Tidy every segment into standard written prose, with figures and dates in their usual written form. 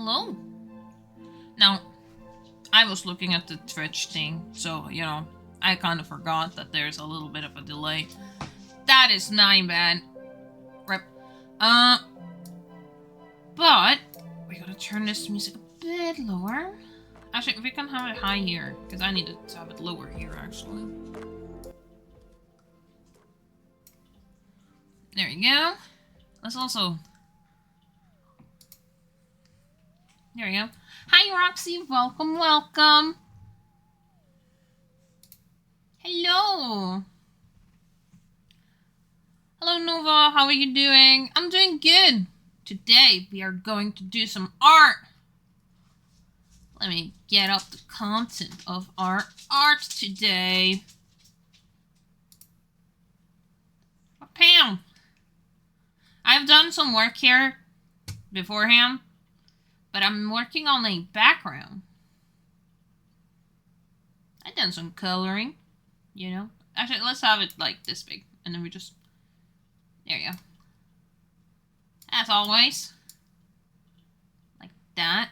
Hello. Now, I was looking at the Twitch thing, so, you know, I kind of forgot that there's a little bit of a delay. That is my bad. Rip. But we're gonna turn this music a bit lower. Actually, we can have it high here, because I need to have it lower here, actually. There you go. Let's also... There we go. Hi, Roxy. Welcome, welcome. Hello. Hello, Nova. How are you doing? I'm doing good. Today, we are going to do some art. Let me get up the content of our art today. Pam. I've done some work here beforehand, but I'm working on a background. I've done some coloring, you know. Actually, let's have it like this big, and then we just... There you go. As always. Like that.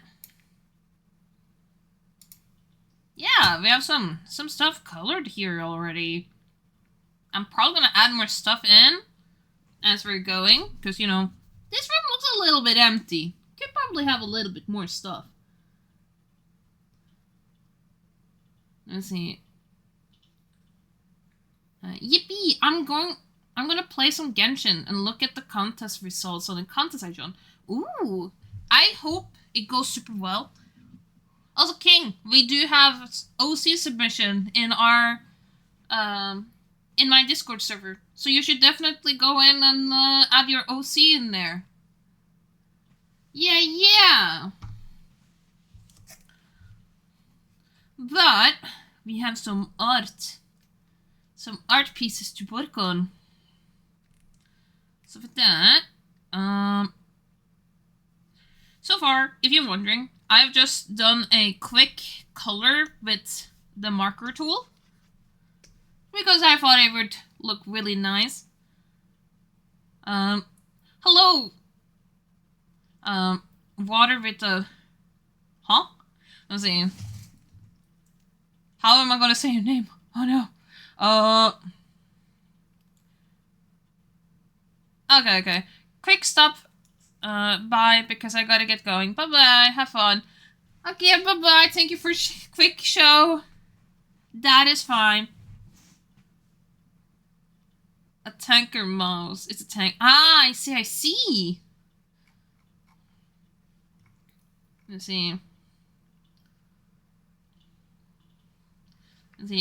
Yeah, we have some stuff colored here already. I'm probably gonna add more stuff in as we're going, because, you know, this room looks a little bit empty. Could probably have a little bit more stuff. Let's see. Yippee! I'm gonna play some Genshin and look at the contest results on the contest I joined. Ooh! I hope it goes super well. Also, King, we do have OC submission in our in my Discord server, so you should definitely go in and add your OC in there. Yeah. But we have some art pieces to work on. So for that, so far, if you're wondering, I've just done a quick color with the marker tool, because I thought it would look really nice. Hello! Water with the... Huh? Let's see. How am I gonna say your name? Oh no. Okay. Quick stop. Bye, because I gotta get going. Bye-bye. Have fun. Okay, bye-bye. Thank you for quick show. That is fine. A tanker mouse. It's a tank. Ah, I see. Let's see.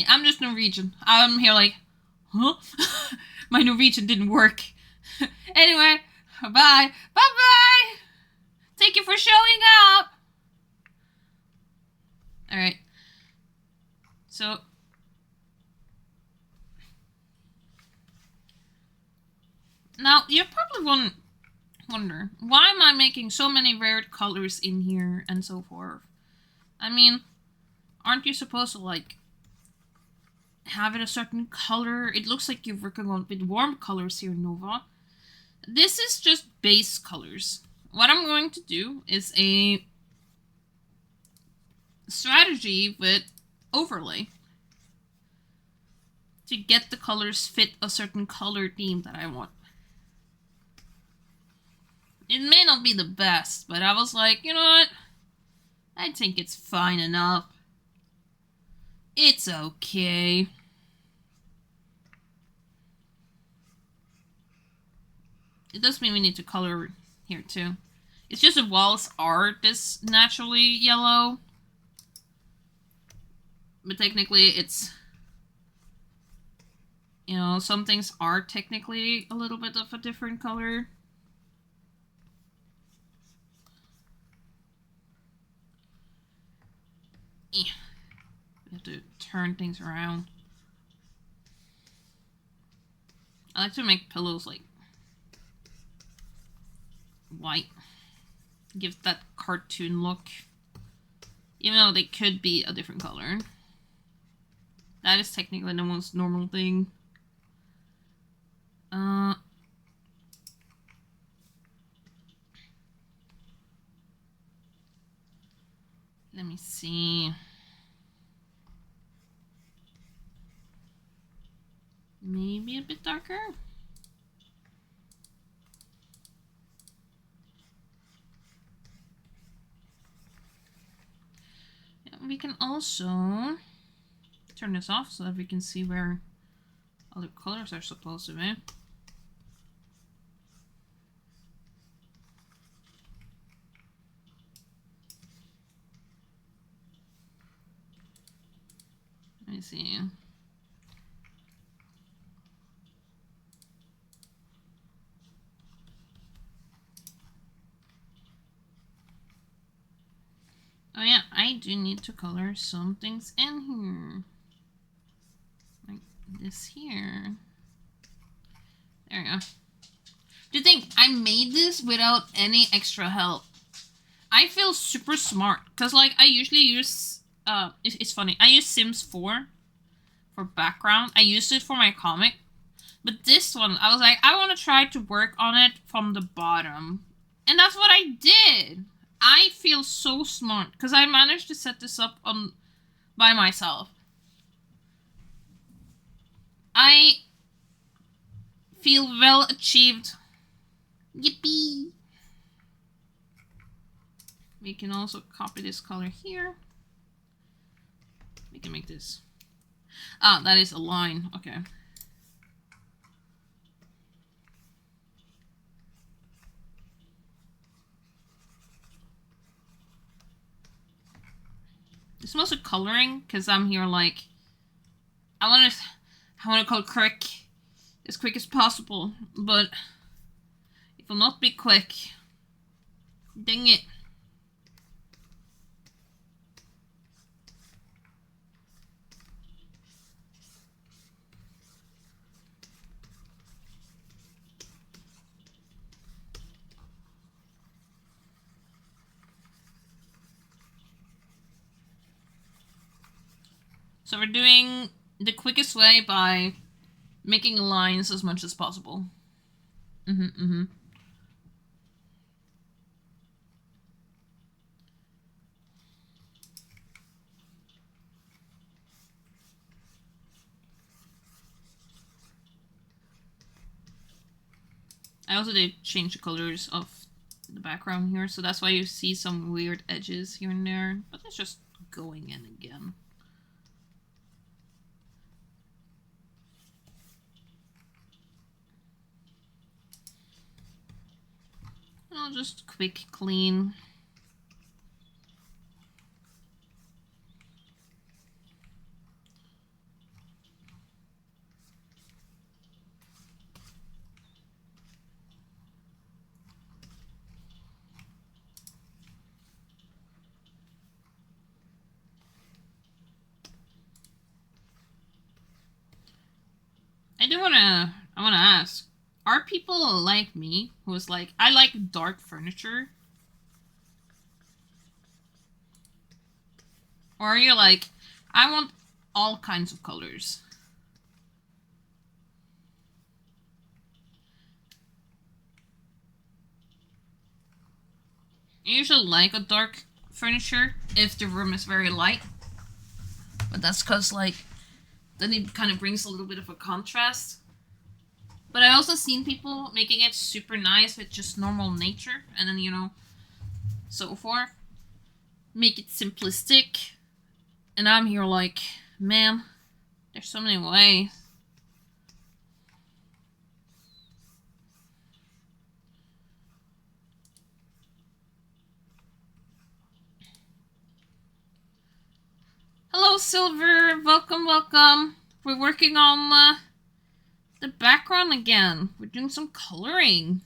I'm just Norwegian. I'm here like, huh? My Norwegian didn't work. Anyway, bye. Bye-bye. Thank you for showing up. Alright. So... Now, you probably wonder, why am I making so many rare colors in here and so forth? I mean, aren't you supposed to, like, have it a certain color? It looks like you're working on with warm colors here, Nova. This is just base colors. What I'm going to do is a strategy with overlay to get the colors fit a certain color theme that I want. It may not be the best, but I was like, you know what? I think it's fine enough. It's okay. It does mean we need to color here too. It's just the walls are this naturally yellow. But technically it's... You know, some things are technically a little bit of a different color. We have to turn things around. I like to make pillows like white. Give that cartoon look. Even though they could be a different color. That is technically the most normal thing. Let me see. Maybe a bit darker. Yeah, we can also turn this off so that we can see where other colors are supposed to be. Let me see. Oh yeah, I do need to color some things in here. Like this here. There we go. Do you think I made this without any extra help? I feel super smart. Because like I usually use, it's funny. I use Sims 4 for background. I used it for my comic. But this one, I was like, I want to try to work on it from the bottom. And that's what I did. I feel so smart because I managed to set this up on by myself. I feel well achieved. Yippee! We can also copy this color here. We can make this. Ah, that is a line. Okay. It's mostly coloring because I'm here like I want to color quick as possible, but it will not be quick. Dang it. So we're doing the quickest way by making lines as much as possible. I also did change the colors of the background here, so that's why you see some weird edges here and there, but it's just going in again. I'll just quick clean. I wanna ask, are people like me who's like, I like dark furniture? Or are you like, I want all kinds of colors? I usually like a dark furniture if the room is very light. But that's because, like, then it kind of brings a little bit of a contrast. But I also seen people making it super nice with just normal nature, and then, you know, so forth. Make it simplistic. And I'm here like, man, there's so many ways. Hello, Silver. Welcome, welcome. We're working on the background again. We're doing some coloring.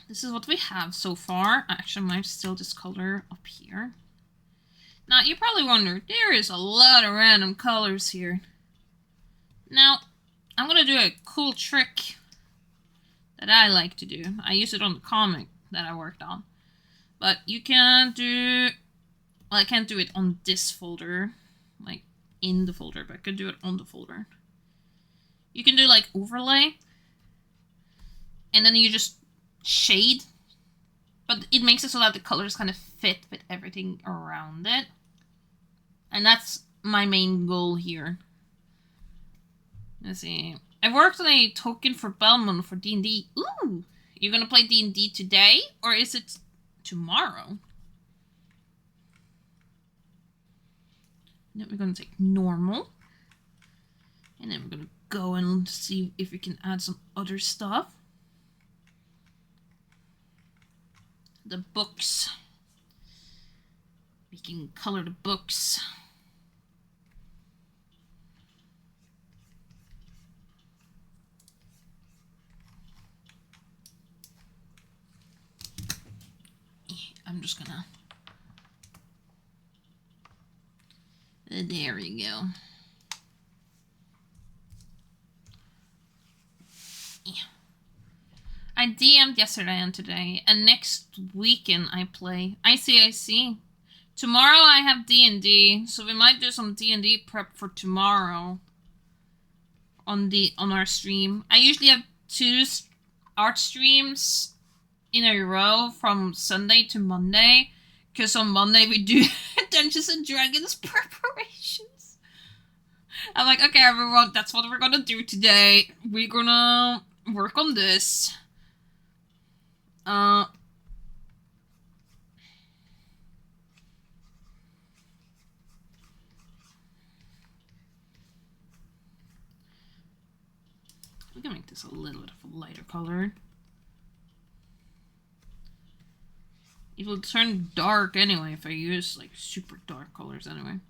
This is what we have so far. I actually might steal this color up here. Now, you probably wonder, there is a lot of random colors here. Now, I'm going to do a cool trick that I like to do. I use it on the comic that I worked on. But you can do... Well, I can't do it on this folder, like in the folder, but I could do it on the folder. You can do like overlay. and then you just shade, but it makes it so that the colors kind of fit with everything around it. And that's my main goal here. Let's see. I worked on a token for Belmont for D&D. Ooh! You're gonna play D&D today? Or is it tomorrow? And then we're gonna take normal. And then we're gonna go and see if we can add some other stuff. The books. We can color the books. I'm just gonna... There we go. Yeah. I DM'd yesterday and today, and next weekend I play ICIC. Tomorrow I have D&D, so we might do some D&D prep for tomorrow on our stream. I usually have 2 art streams in a row from Sunday to Monday, because on Monday we do Dungeons and Dragons preparations. I'm like, okay, everyone, that's what we're gonna do today. We're gonna work on this. We can make this a little bit of a lighter color. It will turn dark anyway if I use like super dark colors anyway.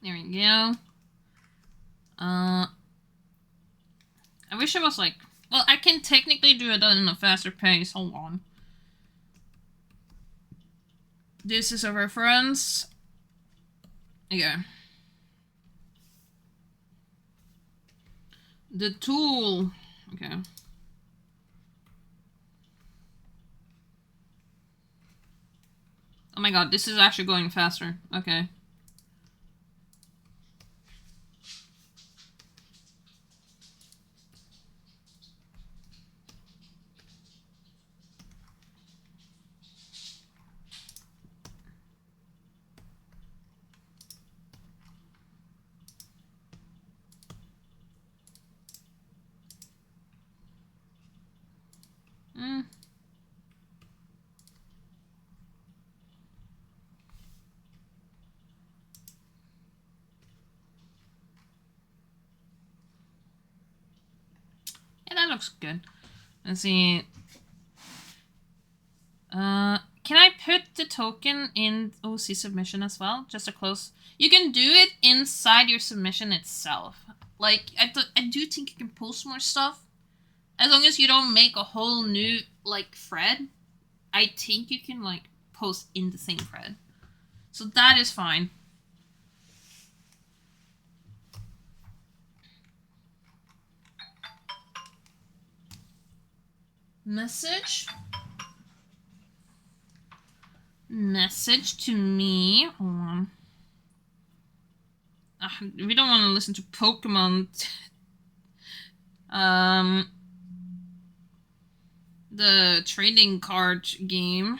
There we go. I wish it was like... Well, I can technically do it in a faster pace. Hold on. This is a reference. Yeah. The tool. Okay. Oh my god, this is actually going faster. Okay. Yeah, that looks good. Let's see. Can I put the token in OC submission as well? Just a close... You can do it inside your submission itself. Like, I do think you can post more stuff. As long as you don't make a whole new, like, thread. I think you can, like, post in the same thread. So that is fine. Message to me. Hold on. We don't want to listen to Pokemon. The trading card game.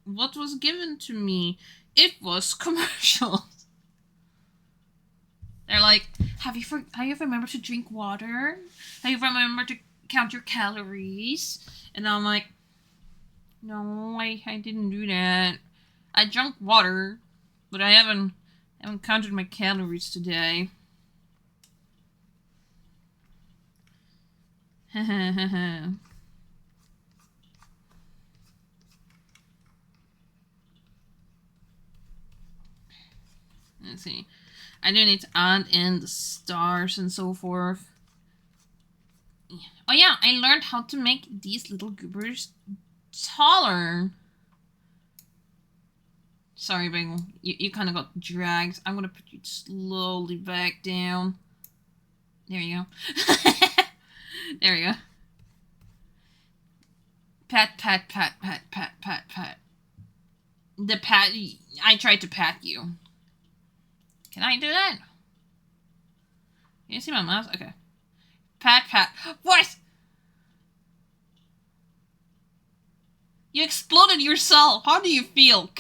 What was given to me? It was commercials. They're like, have you remembered to drink water? Have you remembered to count your calories? And I'm like, no, I didn't do that. I drank water, but I haven't counted my calories today. Let's see. I do need to add in the stars and so forth. Oh yeah, I learned how to make these little goobers taller. Sorry, Bagel. You kind of got dragged. I'm gonna put you slowly back down. There you go. There you go. Pat, pat, pat, pat, pat, pat, pat. The pat... I tried to pat you. Can I do that? Can you see my mouse? Okay. Pat, pat. What? You exploded yourself. How do you feel?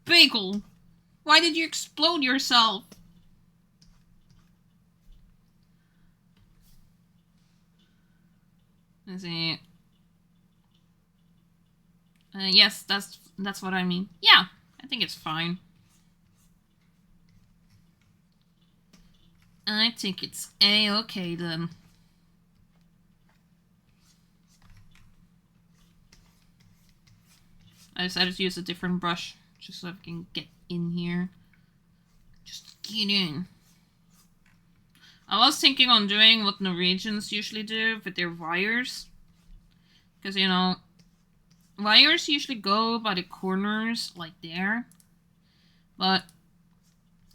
Bagel. Why did you explode yourself? Let's see. Yes, that's what I mean. Yeah, I think it's fine. I think it's A-okay then. I decided to use a different brush just so I can get in here. Just get in. I was thinking on doing what Norwegians usually do with their wires. Because, you know, wires usually go by the corners, like there. But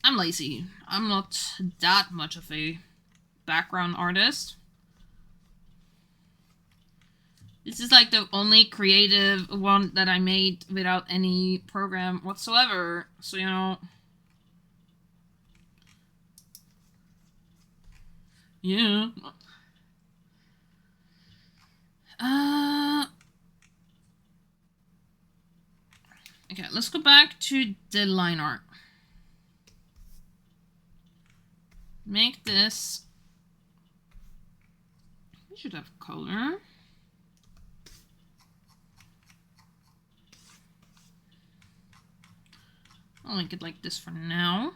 I'm lazy. I'm not that much of a background artist. This is like the only creative one that I made without any program whatsoever. So, you know... Yeah. Okay, let's go back to the line art. Make this... We should have color. I'll make it like this for now.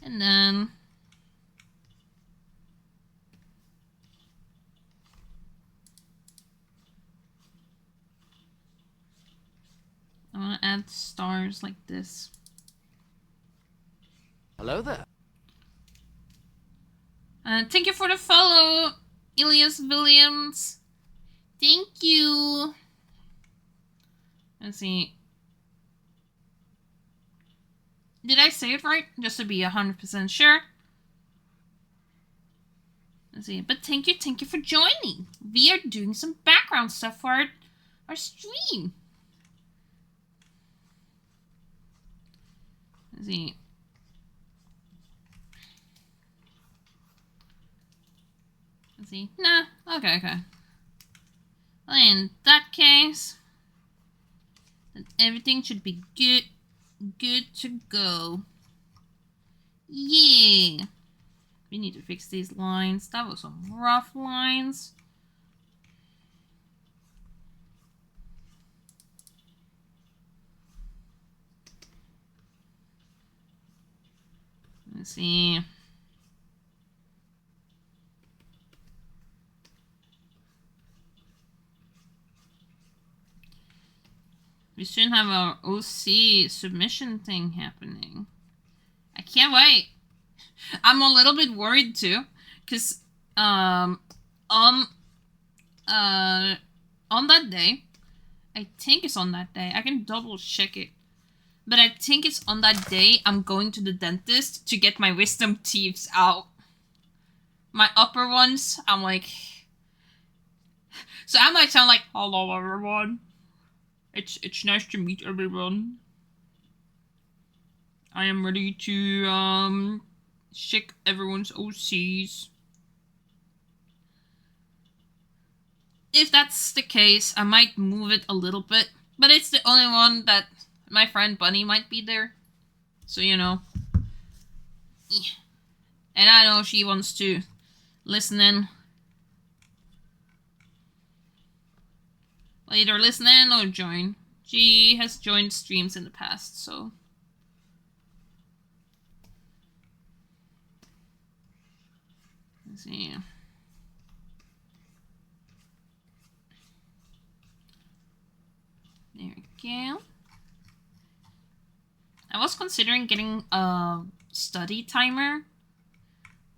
And then... I want to add stars like this. Hello there. Thank you for the follow, Elias Williams. Thank you. Let's see. Did I say it right? Just to be 100% sure. Let's see. But thank you for joining. We are doing some background stuff for our stream. Let's see. Let's see. Nah. Okay. Well, in that case, then everything should be good to go. Yeah. We need to fix these lines. That was some rough lines. Let's see. We soon have our OC submission thing happening. I can't wait. I'm a little bit worried too, because on that day, I think it's on that day. I can double check it, but I think it's on that day I'm going to the dentist to get my wisdom teeth out. My upper ones, I'm like, so I might sound like, hello everyone. It's nice to meet everyone. I am ready to check everyone's OCs. If that's the case, I might move it a little bit, but it's the only one that my friend Bunny might be there. So, you know. And I know she wants to listen in. Well, either listen in or join. She has joined streams in the past, so... Let's see. There we go. I was considering getting a study timer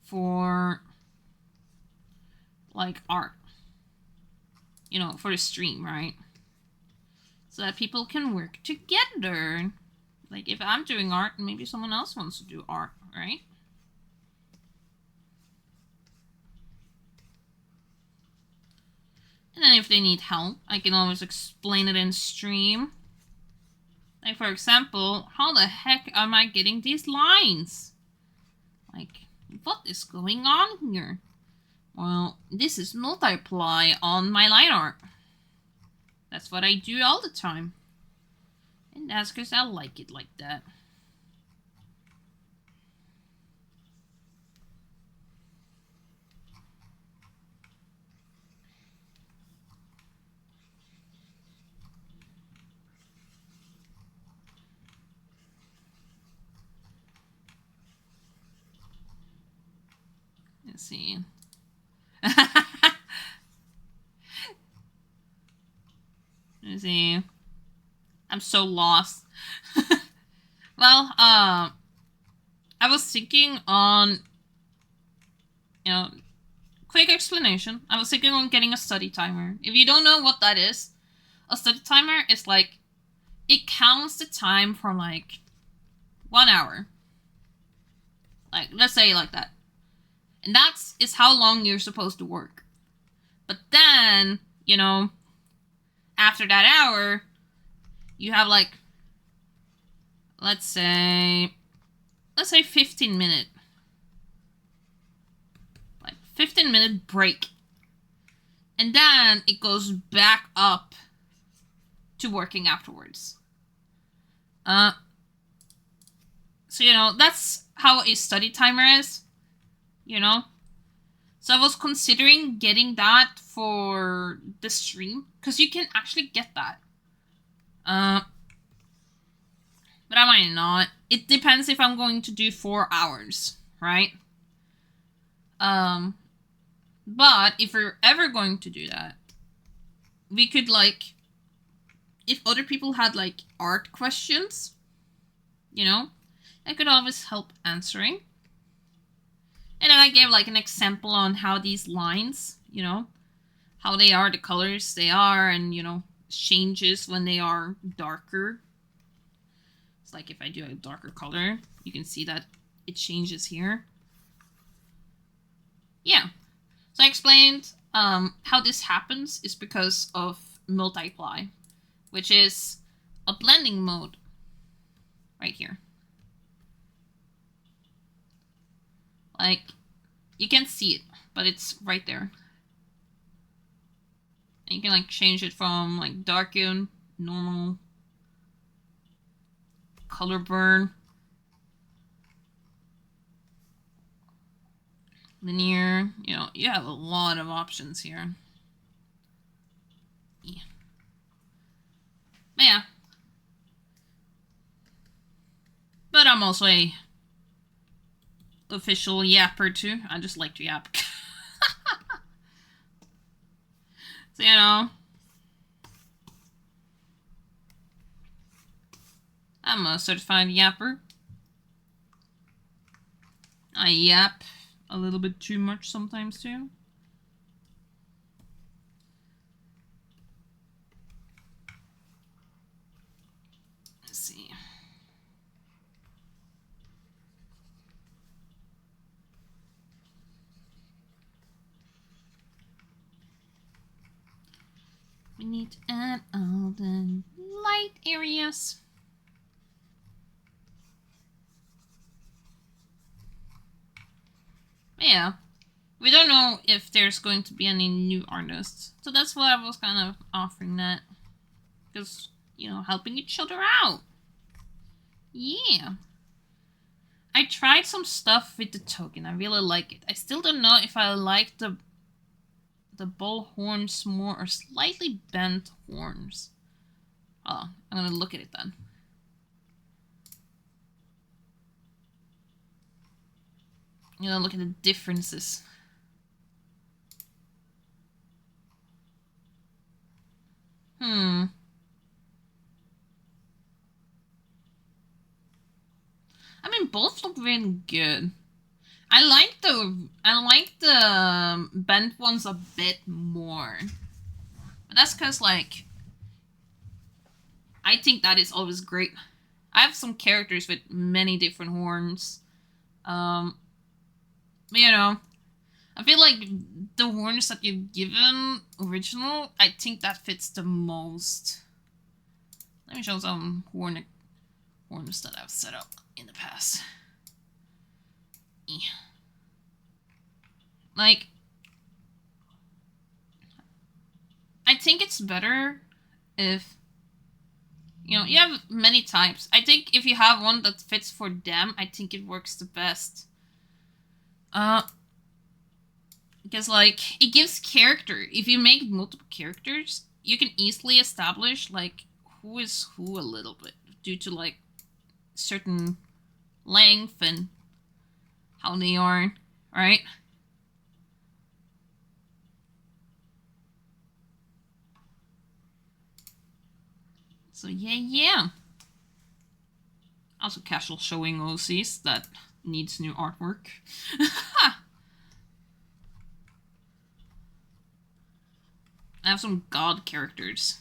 for like art, you know, for the stream, right? So that people can work together. Like if I'm doing art, maybe someone else wants to do art, right? And then if they need help, I can always explain it in stream. Like for example, how the heck am I getting these lines? Like, what is going on here? Well, this is multiply on my line art. That's what I do all the time. And that's because I like it like that. Let's see. Let's see. I'm so lost. Well, I was thinking on, you know, quick explanation. I was thinking on getting a study timer. If you don't know what that is, a study timer is like, it counts the time for like 1 hour. Like, let's say like that. And is how long you're supposed to work. But then, you know, after that hour, you have like, let's say 15 minute. Like 15-minute break. And then it goes back up to working afterwards. So, you know, that's how a study timer is, you know? So I was considering getting that for the stream, because you can actually get that. But I might not. It depends if I'm going to do 4 hours, right? But if we're ever going to do that, we could, like, if other people had, like, art questions, you know, I could always help answering. And then I gave, like, an example on how these lines, you know, how they are, the colors they are, and, you know, changes when they are darker. It's like if I do a darker color, you can see that it changes here. Yeah. So I explained how this happens is because of multiply, which is a blending mode right here. Like, you can't see it, but it's right there. And you can, like, change it from, like, darken, normal, color burn, linear. You know, you have a lot of options here. Yeah. But yeah. But I'm also a official yapper too. I just like to yap. So, you know, I'm a certified yapper. I yap a little bit too much sometimes too. Let's see. We need to add all the light areas. Yeah, we don't know if there's going to be any new artists. So that's why I was kind of offering that. Because, you know, helping each other out. Yeah. I tried some stuff with the token. I really like it. I still don't know if I like the bull horns more or slightly bent horns. Oh, I'm gonna look at it then. You know, look at the differences. I mean, both look really good. I like the bent ones a bit more. But that's because, like, I think that is always great. I have some characters with many different horns. You know, I feel like the horns that you've given original, I think that fits the most. Let me show some horns that I've set up in the past. Like, I think it's better if, you know, you have many types. I think if you have one that fits for them, I think it works the best. Because, like, it gives character. If you make multiple characters, you can easily establish, like, who is who a little bit. Due to, like, certain length and how they are, right? So, yeah. Also casual showing OCs that needs new artwork. I have some god characters.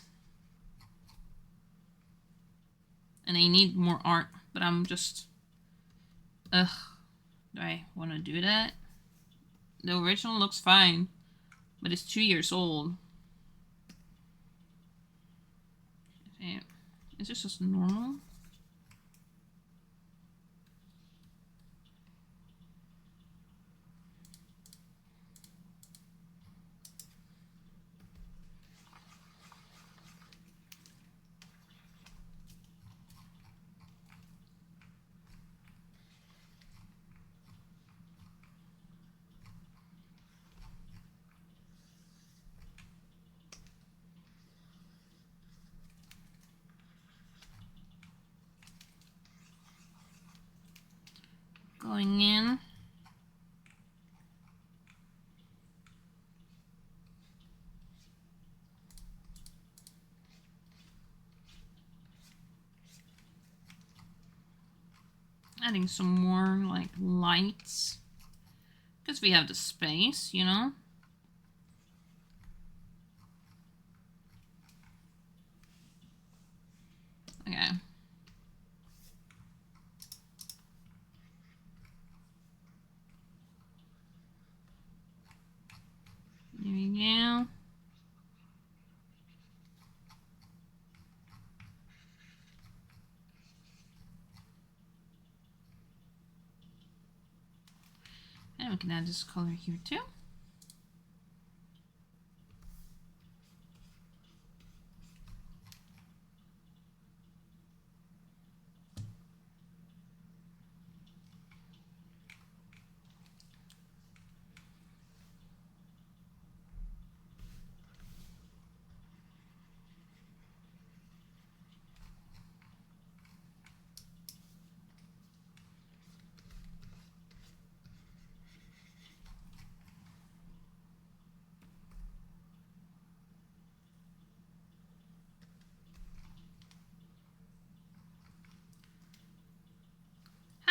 And I need more art, but I'm just... Ugh. Do I want to do that? The original looks fine, but it's 2 years old. Is this just normal? Going in. Adding some more, like, lights. Because we have the space, you know? Okay. There we go. And we can add this color here too.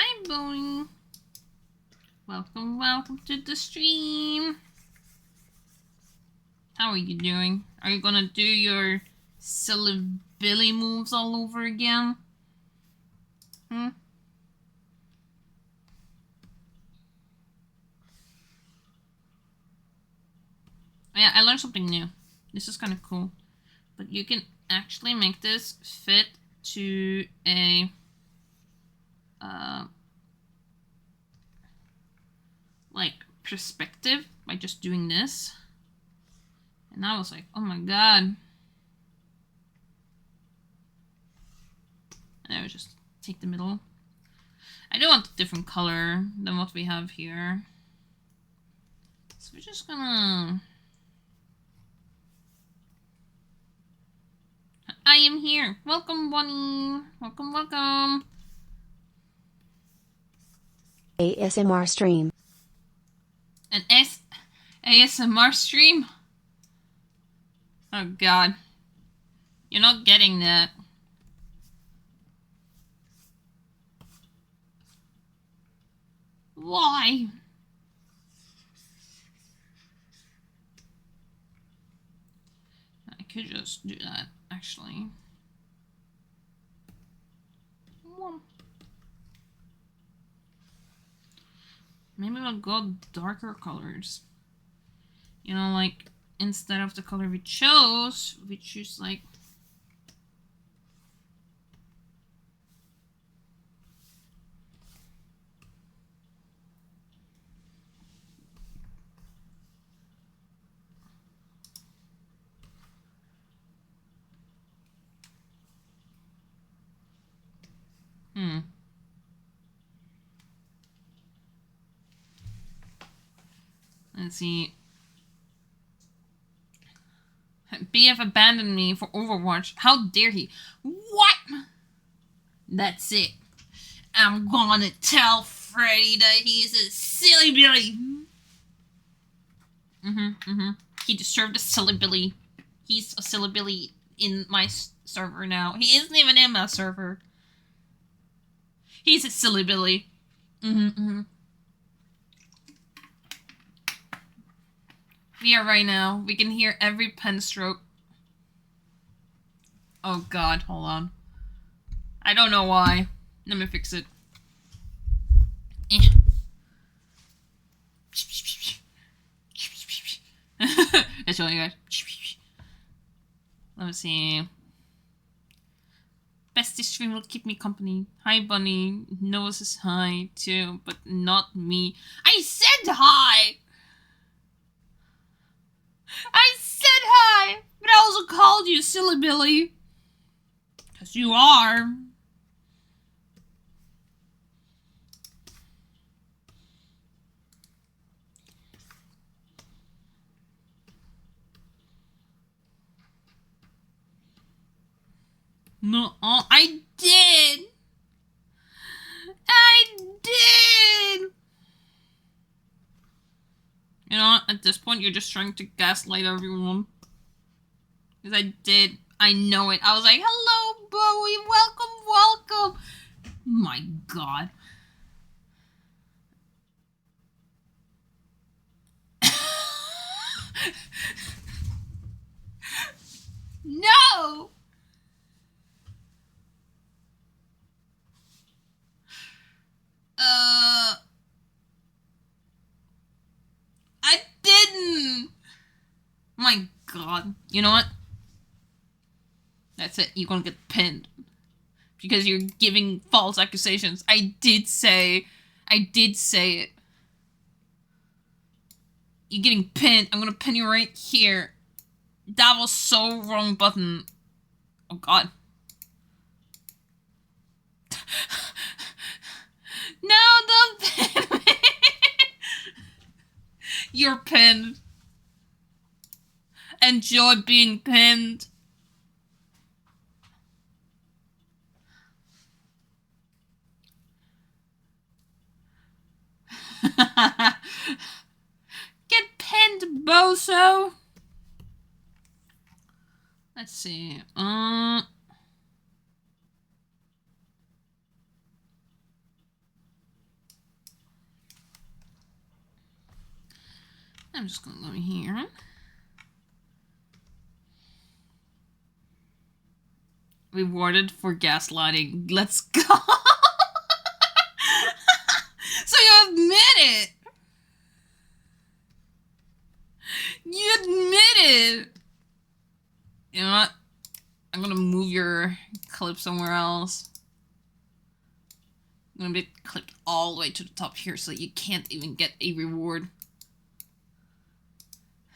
Hi, Boeing. Welcome to the stream. How are you doing? Are you gonna do your silly Billy moves all over again? Hmm? Yeah, I learned something new. This is kind of cool. But you can actually make this fit to a like perspective by just doing this. And I was like, oh my god. And I would just take the middle. I do want a different color than what we have here. So we're just gonna... I am here. Welcome, Bonnie. Welcome. ASMR stream. An ASMR stream? Oh god. You're not getting that. Why? could just do that, actually. Maybe we'll go darker colors. You know, like, instead of the color we chose, we choose, like... Let's see. BF abandoned me for Overwatch. How dare he? What? That's it. I'm gonna tell Freddy that he's a silly Billy. He deserved a silly Billy. He's a silly Billy in my server now. He isn't even in my server. He's a silly Billy. We are right now. We can hear every pen stroke. Oh god, hold on. I don't know why. Let me fix it. That's all you guys. Let me see. Bestie stream will keep me company. Hi, Bunny. Noah says hi, too, but not me. I said hi! I said hi! But I also called you silly Billy. Because you are. No, I did! I did! You know what? At this point, you're just trying to gaslight everyone. Because I did. I know it. I was like, hello, Bowie. Welcome, welcome. My god. No! I didn't! My god. You know what? That's it. You're gonna get pinned. Because you're giving false accusations. I did say it. You're getting pinned. I'm gonna pin you right here. That was so wrong button. Oh god. No, don't pin me. You're pinned. Enjoy being pinned. Get pinned, bozo. Let's see. I'm just gonna go here. Rewarded for gaslighting. Let's go. So you admit it. You admit it. You know what? I'm gonna move your clip somewhere else. I'm gonna be clipped all the way to the top here so that you can't even get a reward.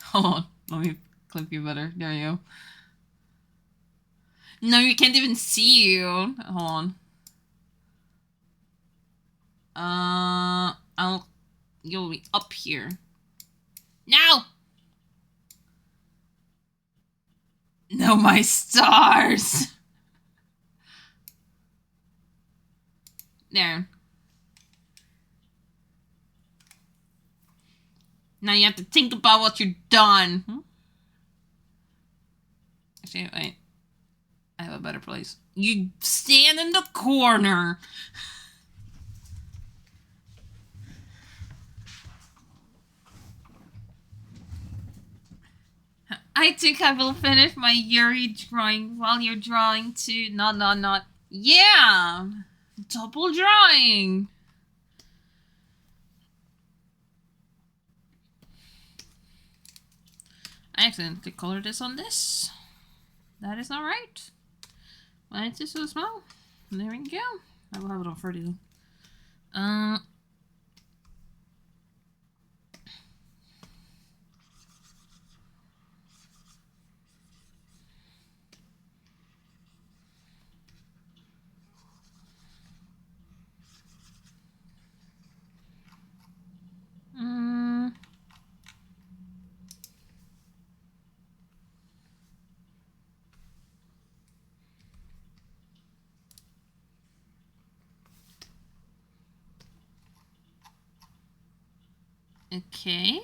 Hold on. Let me clip you better. There you go. No, you can't even see you. Hold on. You'll be up here. No! No, my stars! There. Now you have to think about what you've done. Actually, wait. I have a better place. You stand in the corner. I I think I will finish my Yuri drawing while you're drawing too. Not. Yeah! Double drawing! I accidentally colored this on this. That is not right. Why is this so small? There we go. I will have it on 30 though. Okay.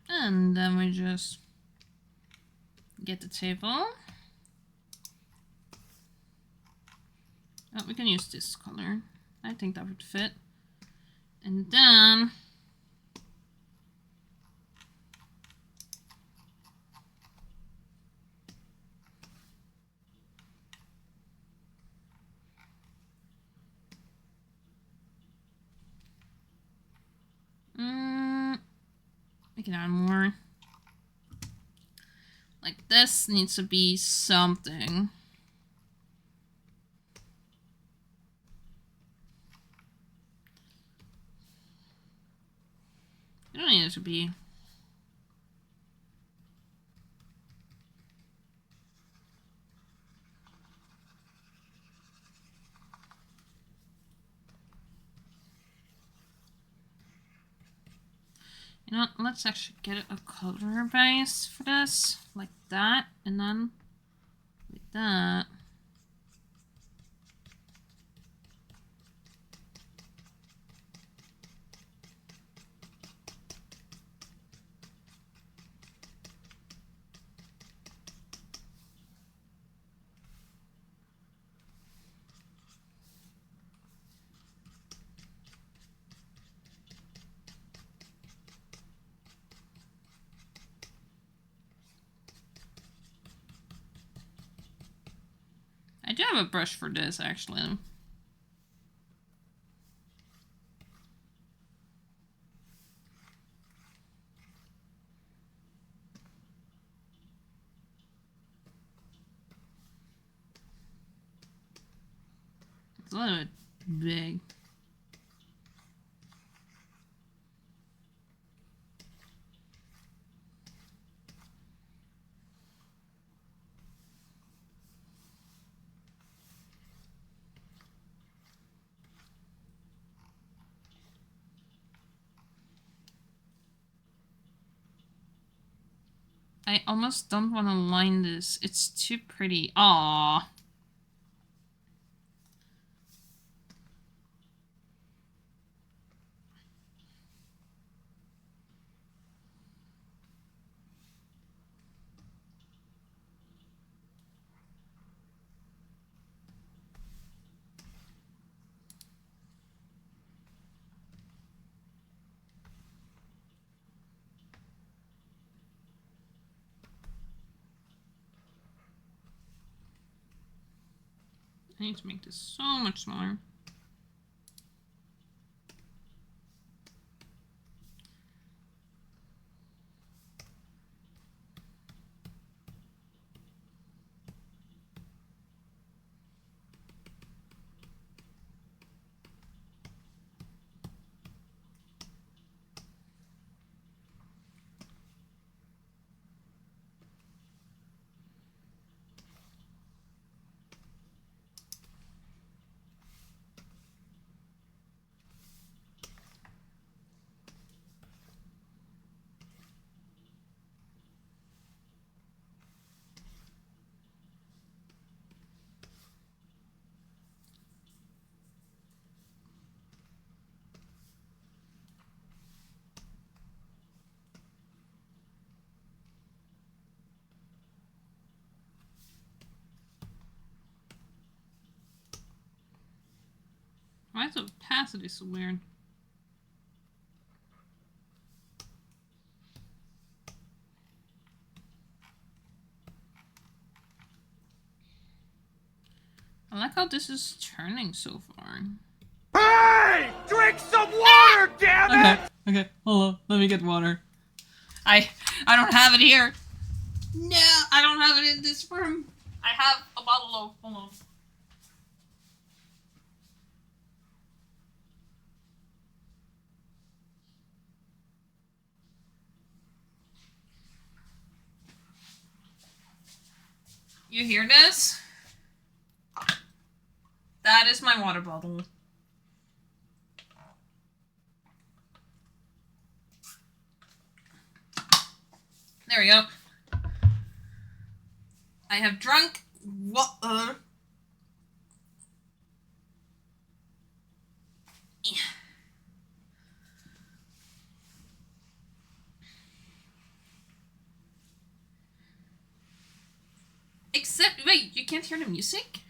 And then we just get the table. Oh, we can use this color. I think that would fit. And then we can add more. Like this needs to be something. You don't need it to be. You know, let's actually get a color base for this, like that, and then like that. I do have a brush for this, actually. It's a little bit big. I almost don't want to line this. It's too pretty. Aww. I need to make this so much smaller. Why is the opacity so weird? I like how this is turning so far. Hey! Drink some water, damn it! Okay, hold on. Let me get water. I don't have it here. No, I don't have it in this room. I have a bottle of... Hold on. You hear this? That is my water bottle. There we go. I have drunk water. Except, wait, you can't hear the music?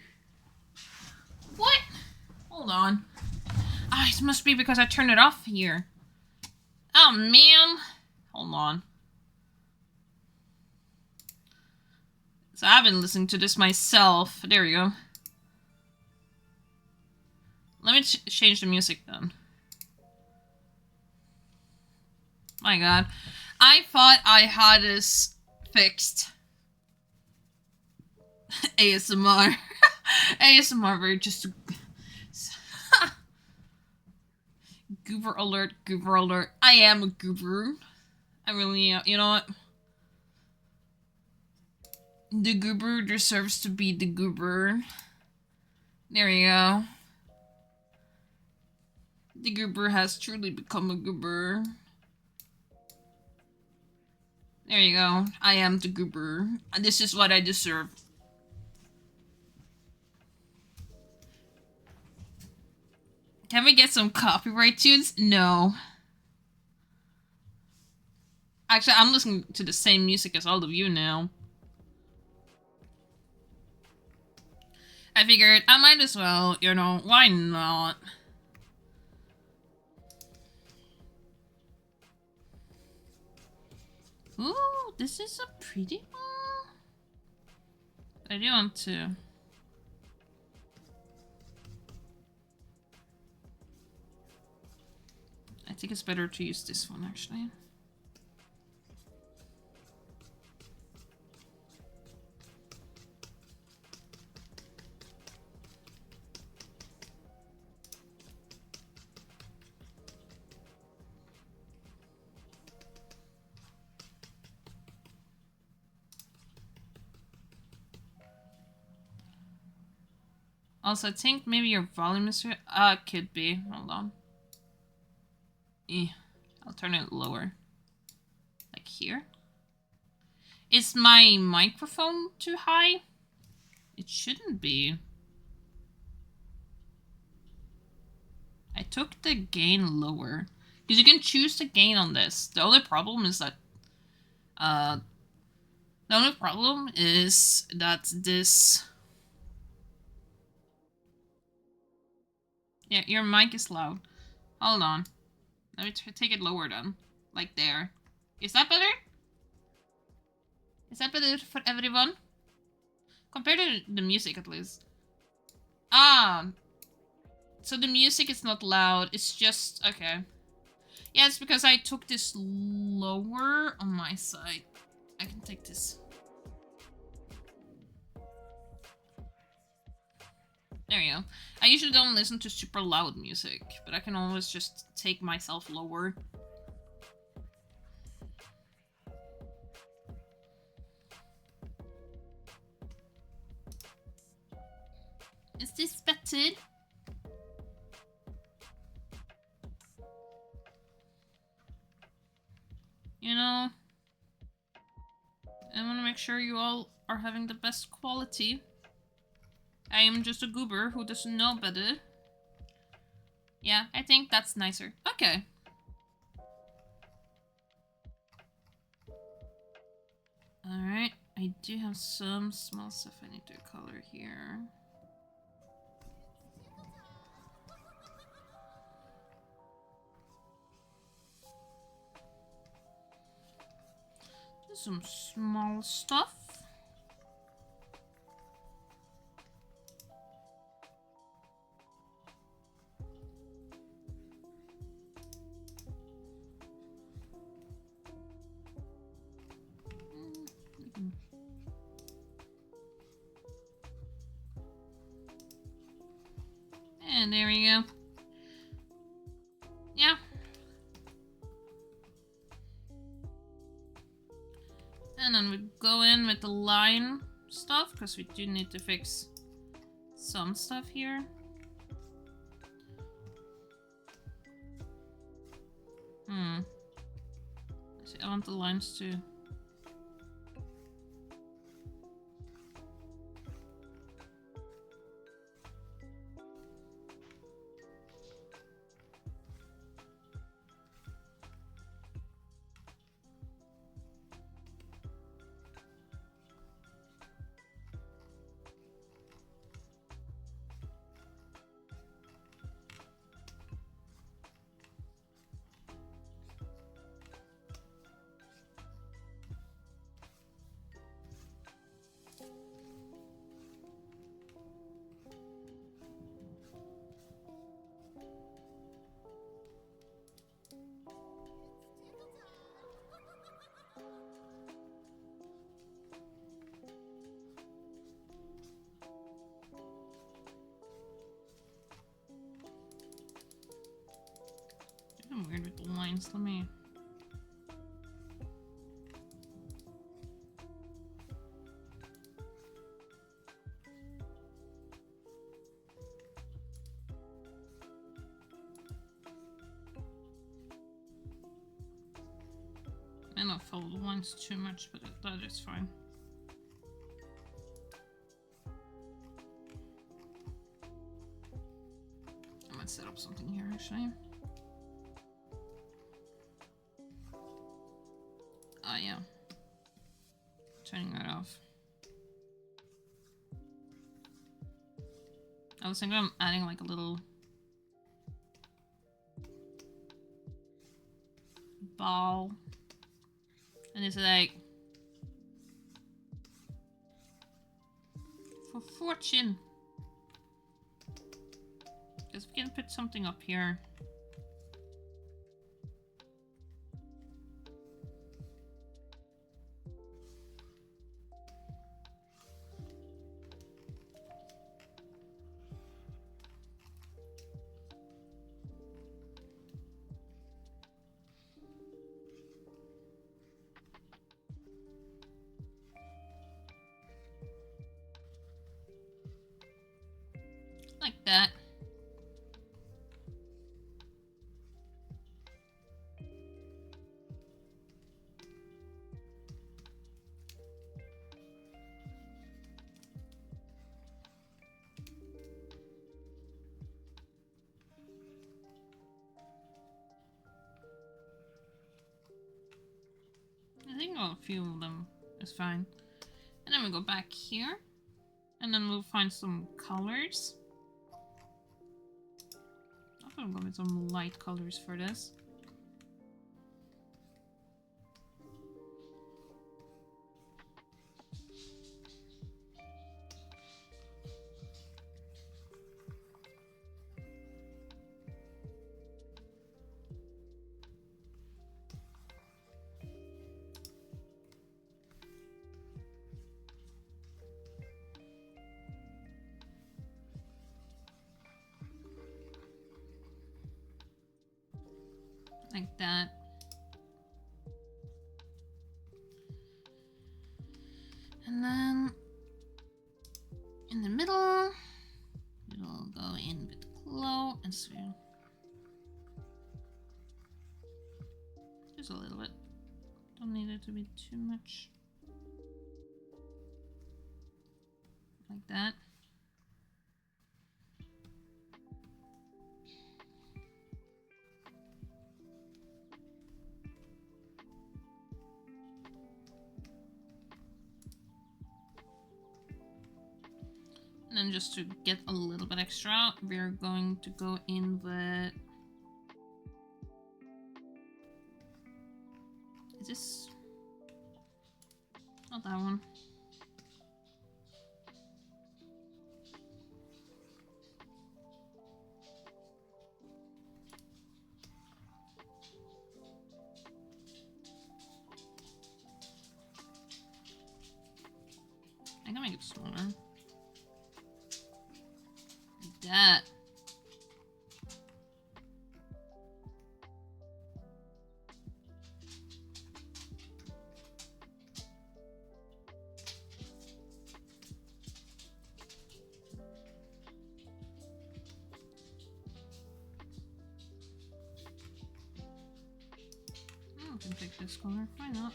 What? Hold on. Ah, it must be because I turned it off here. Oh, man. Hold on. So I've been listening to this myself. There we go. Let me change the music then. My god. I thought I had this fixed. ASMR. ASMR very just... Goober alert, goober alert. I am a goober. I really, you know what? The goober deserves to be the goober. There you go. The goober has truly become a goober. There you go. I am the goober. This is what I deserve. Can we get some copyright tunes? No. Actually, I'm listening to the same music as all of you now. I figured I might as well, you know, why not? Ooh, this is a pretty one. I do want to... I think it's better to use this one, actually. Also, I think maybe your volume is... could be. Hold on. I'll turn it lower. Like here. Is my microphone too high? It shouldn't be. I took the gain lower. Because you can choose the gain on this. The only problem is that... this... Yeah, your mic is loud. Hold on. Let me take it lower then. Like there. Is that better? Is that better for everyone? Compared to the music at least. Ah. So the music is not loud. It's just... Okay. Yeah, it's because I took this lower on my side. I can take this. There you go. I usually don't listen to super loud music, but I can always just take myself lower. Is this better? You know, I want to make sure you all are having the best quality. I am just a goober who doesn't know better. Yeah, I think that's nicer. Okay. Alright, I do have some small stuff I need to color here. Some small stuff. And there we go. Yeah. And then we go in with the line stuff, because we do need to fix some stuff here. See, I want the lines to... I'm weird with the lines. Let me... I don't follow the lines too much, but that is fine. I might set up something here actually. Oh yeah. Turning that off. I was thinking I'm adding like a little ball. And it's like for fortune. Because we can put something up here. Like that. I think a few of them is fine. And then we go back here. And then we'll find some colors. I'm gonna go with some light colors for this. Like that. And then in the middle, it'll go in with glow and swirl. Just a little bit. Don't need it to be too much. Like that. And then just to get a little bit extra, we're going to go in with... Is this... Not that one. I can make it smaller. Like that. I can pick this color. Why not?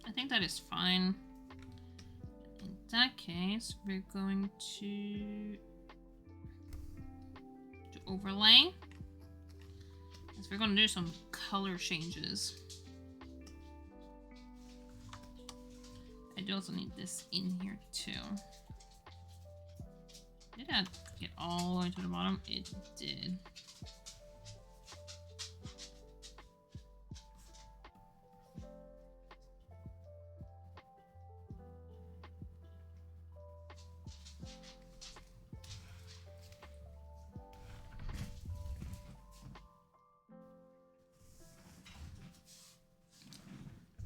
I think that is fine. In that case, we're going to overlay. Because we're going to do some color changes. I do also need this in here too. Did that get all the way to the bottom? It did.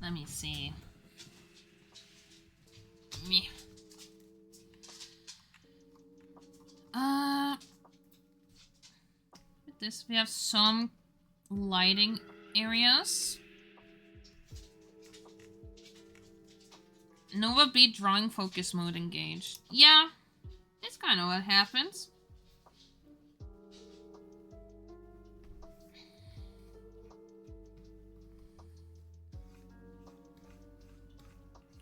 Let me see. Me. With this, we have some lighting areas. Nova B drawing focus mode engaged. Yeah, it's kind of what happens.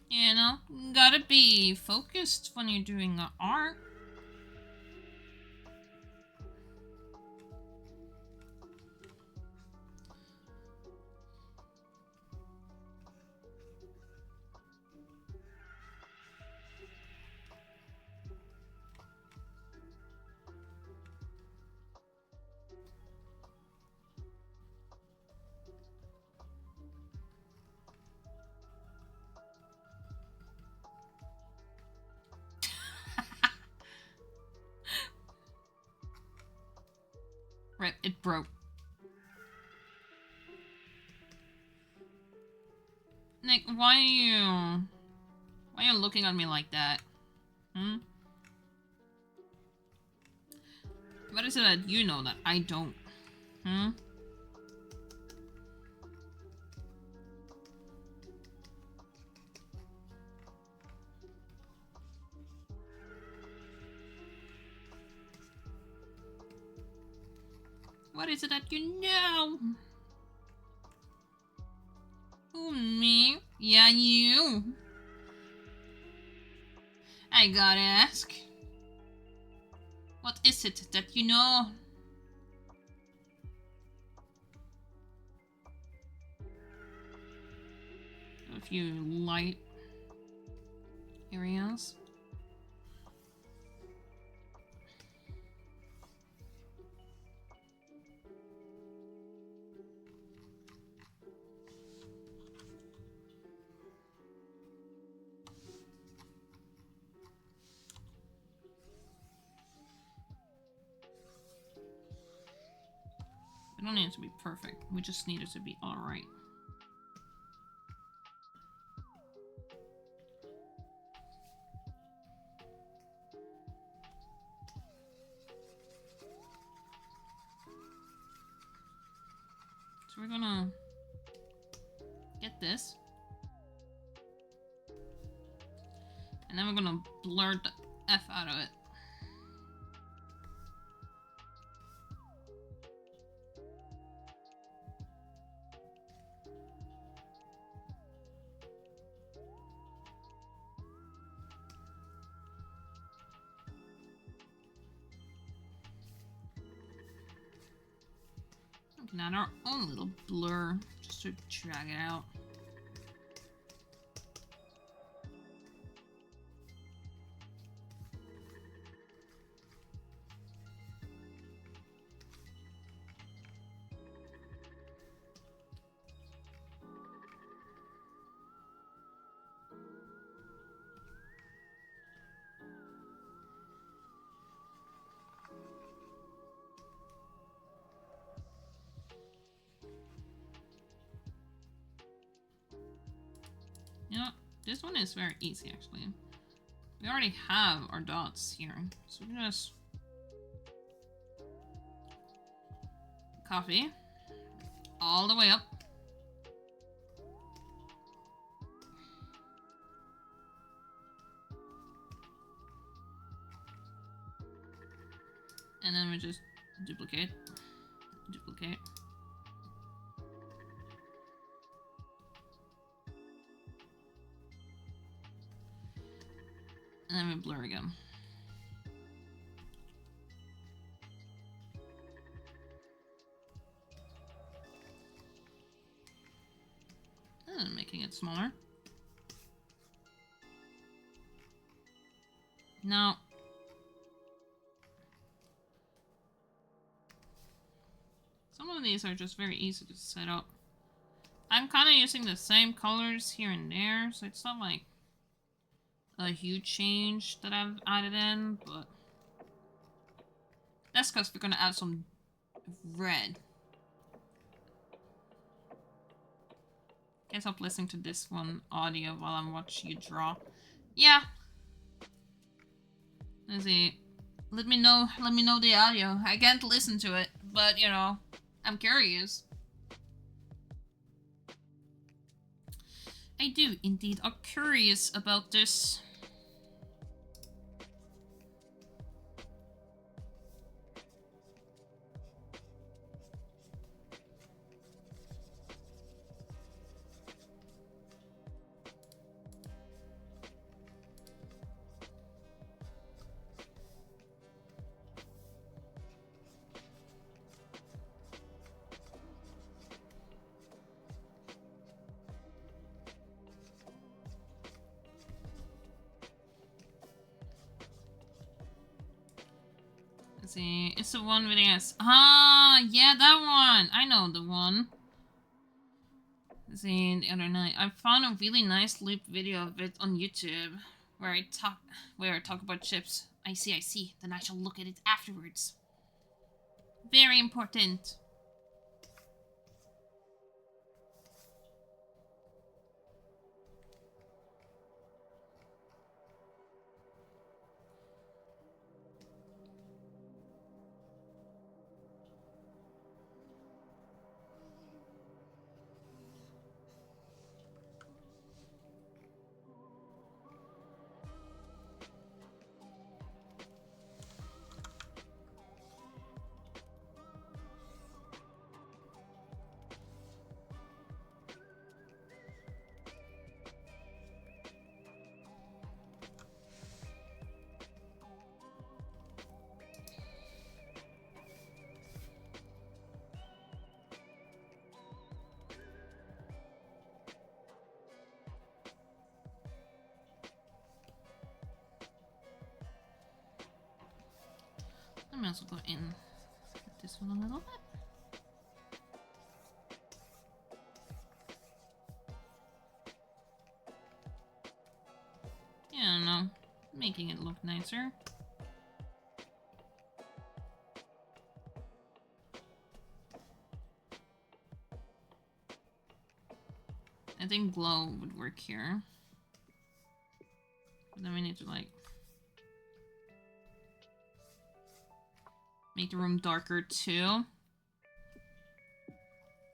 You know, gotta be focused when you're doing art. Right, it broke. Nick, why are you looking at me like that? Hmm? What is it that you know that I don't? Hmm? What is it that you know? Who, me? Yeah, you. I gotta ask. What is it that you know? A few light areas. We don't need it to be perfect. We just need it to be alright. So we're gonna get this. And then we're gonna blur the F out of it. We can add our own little blur just to drag it out. You know, this one is very easy actually. We already have our dots here, so we can just copy all the way up. And then we just duplicate. Duplicate. And then we blur again. And making it smaller. Now, some of these are just very easy to set up. I'm kind of using the same colors here and there, so it's not like a huge change that I've added in, but that's because we're gonna add some red. Can't stop listening to this one audio while I'm watching you draw. Yeah. Let's see. Let me know the audio. I can't listen to it, but you know, I'm curious. I do indeed are curious about this. Let's see, it's the one with S. Ah, yeah, that one. I know the one. Let's see, the other night I found a really nice loop video of it on YouTube where I talk about chips. I see. Then I shall look at it afterwards. Very important. Let me also go in with this one a little bit. Yeah, I don't know. Making it look nicer. I think glow would work here. But then we need to like make the room darker too.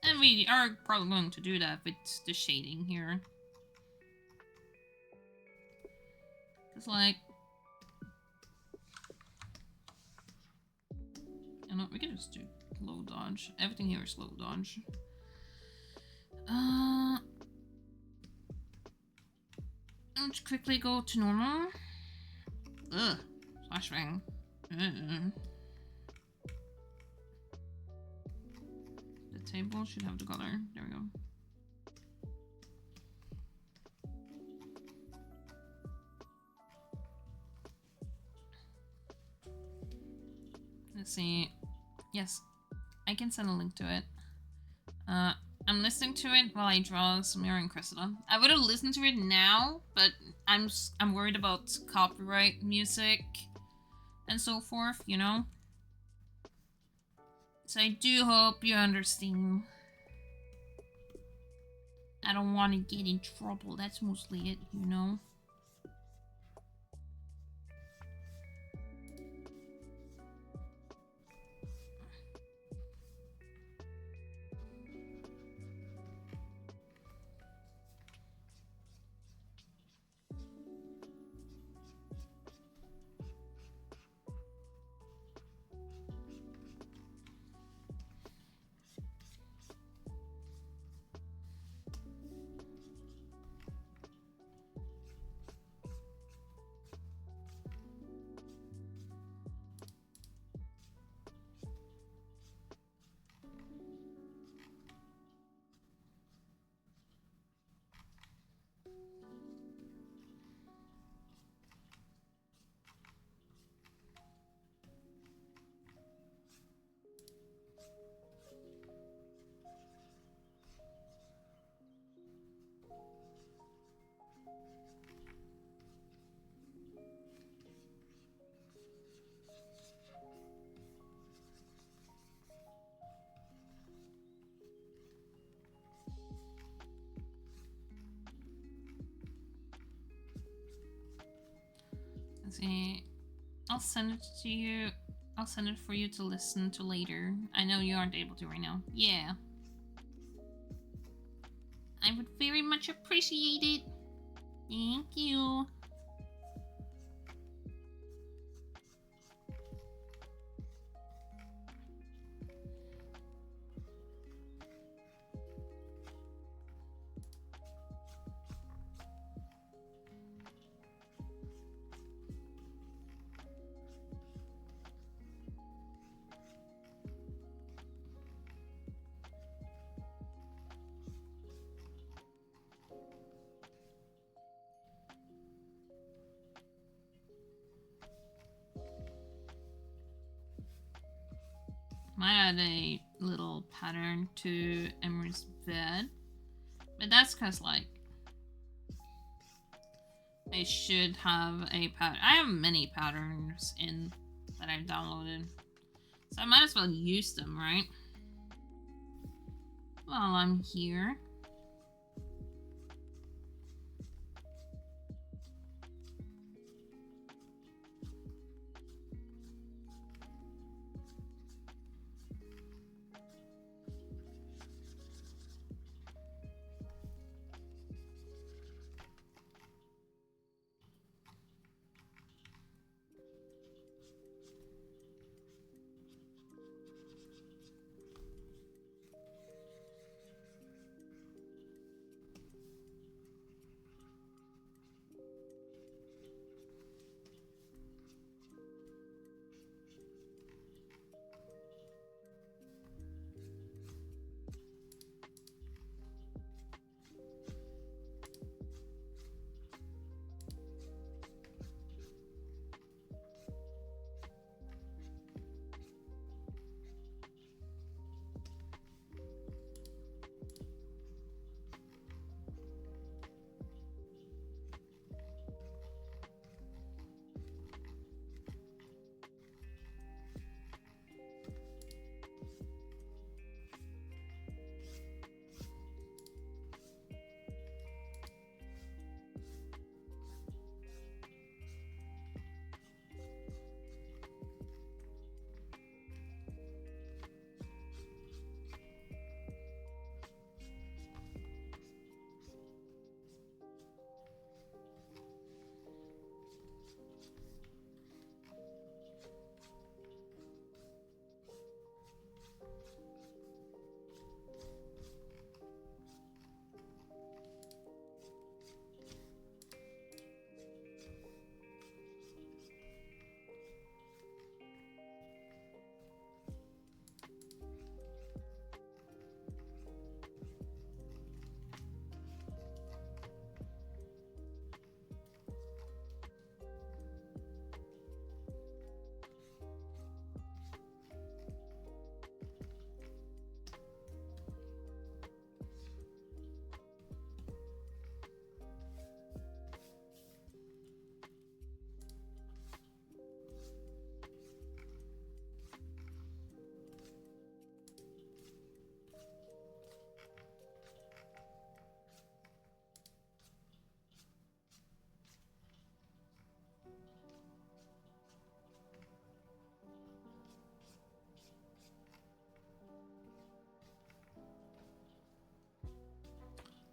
And we are probably going to do that with the shading here. Cause like, you know, we can just do low dodge. Everything here is low dodge. Let's quickly go to normal. Ugh, flashbang. The table should have the color. There we go. Let's see. Yes, I can send a link to it. I'm listening to it while I draw Samira and Cressida. I would have listened to it now, but I'm worried about copyright music and so forth, you know? So I do hope you understand. I don't want to get in trouble, that's mostly it, you know? Let's see. I'll send it to you. I'll send it for you to listen to later. I know you aren't able to right now. Yeah. I would very much appreciate it. Thank you. Might add a little pattern to Emery's bed. But that's because, like, I should have a pattern. I have many patterns in that I've downloaded. So I might as well use them, right? While I'm here.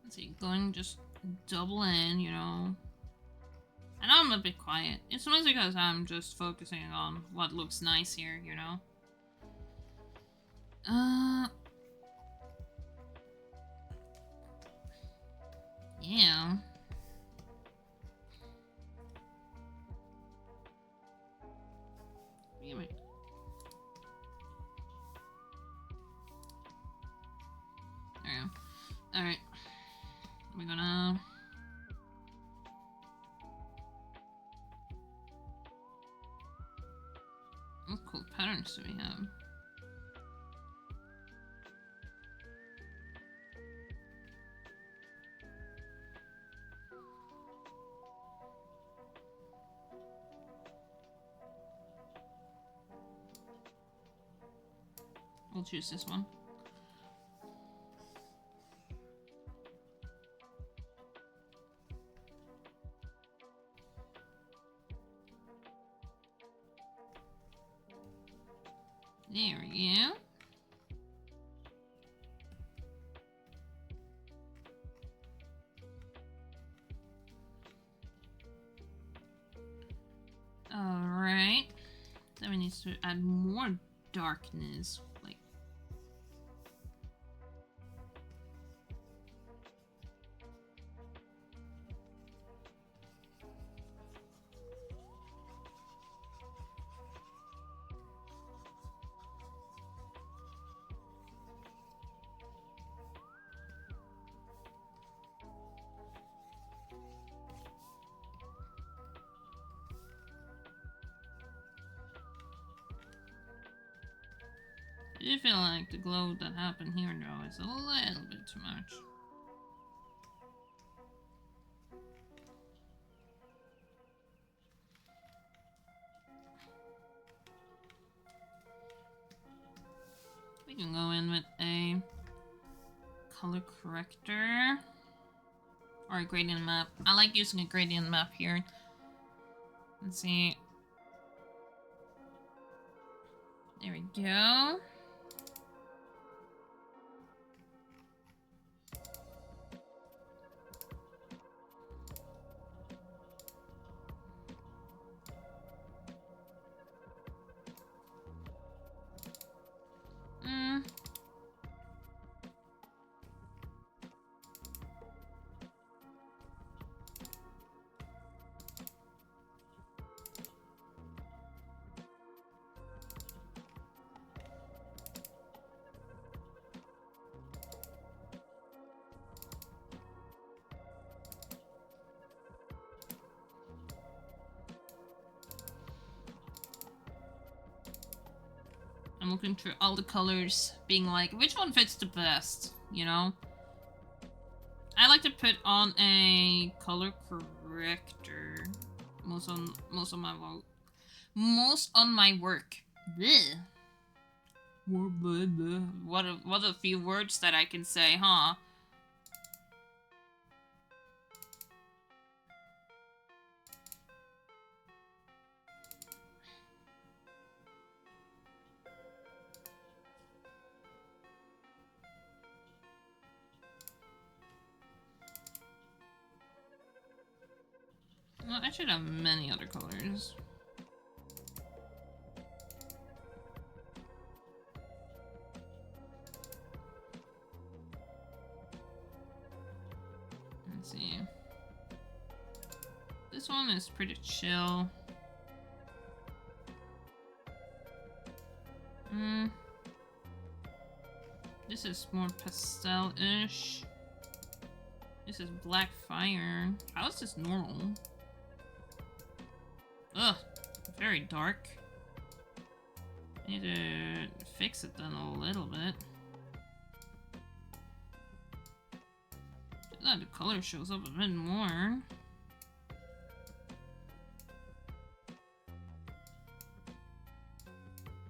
Let's see, going just double in, you know. I know I'm a bit quiet. It's mostly because I'm just focusing on what looks nice here, you know. Yeah. Wait a minute. There we go. Alright. We're gonna... What cool patterns do we have? We'll choose this one. There we go. Alright. Then we need to add more darkness. Like, I do feel like the glow that happened here though is a little bit too much. We can go in with a color corrector or a gradient map. I like using a gradient map here. Let's see. There we go. I'm looking through all the colors, being like, which one fits the best, you know? I like to put on a color corrector most on my work. Blech. What a few words that I can say, huh? Well, I should have many other colors. Let's see. This one is pretty chill. This is more pastel-ish. This is black fire. How is this normal? Ugh, very dark. I need to fix it then a little bit. So that the color shows up a bit more.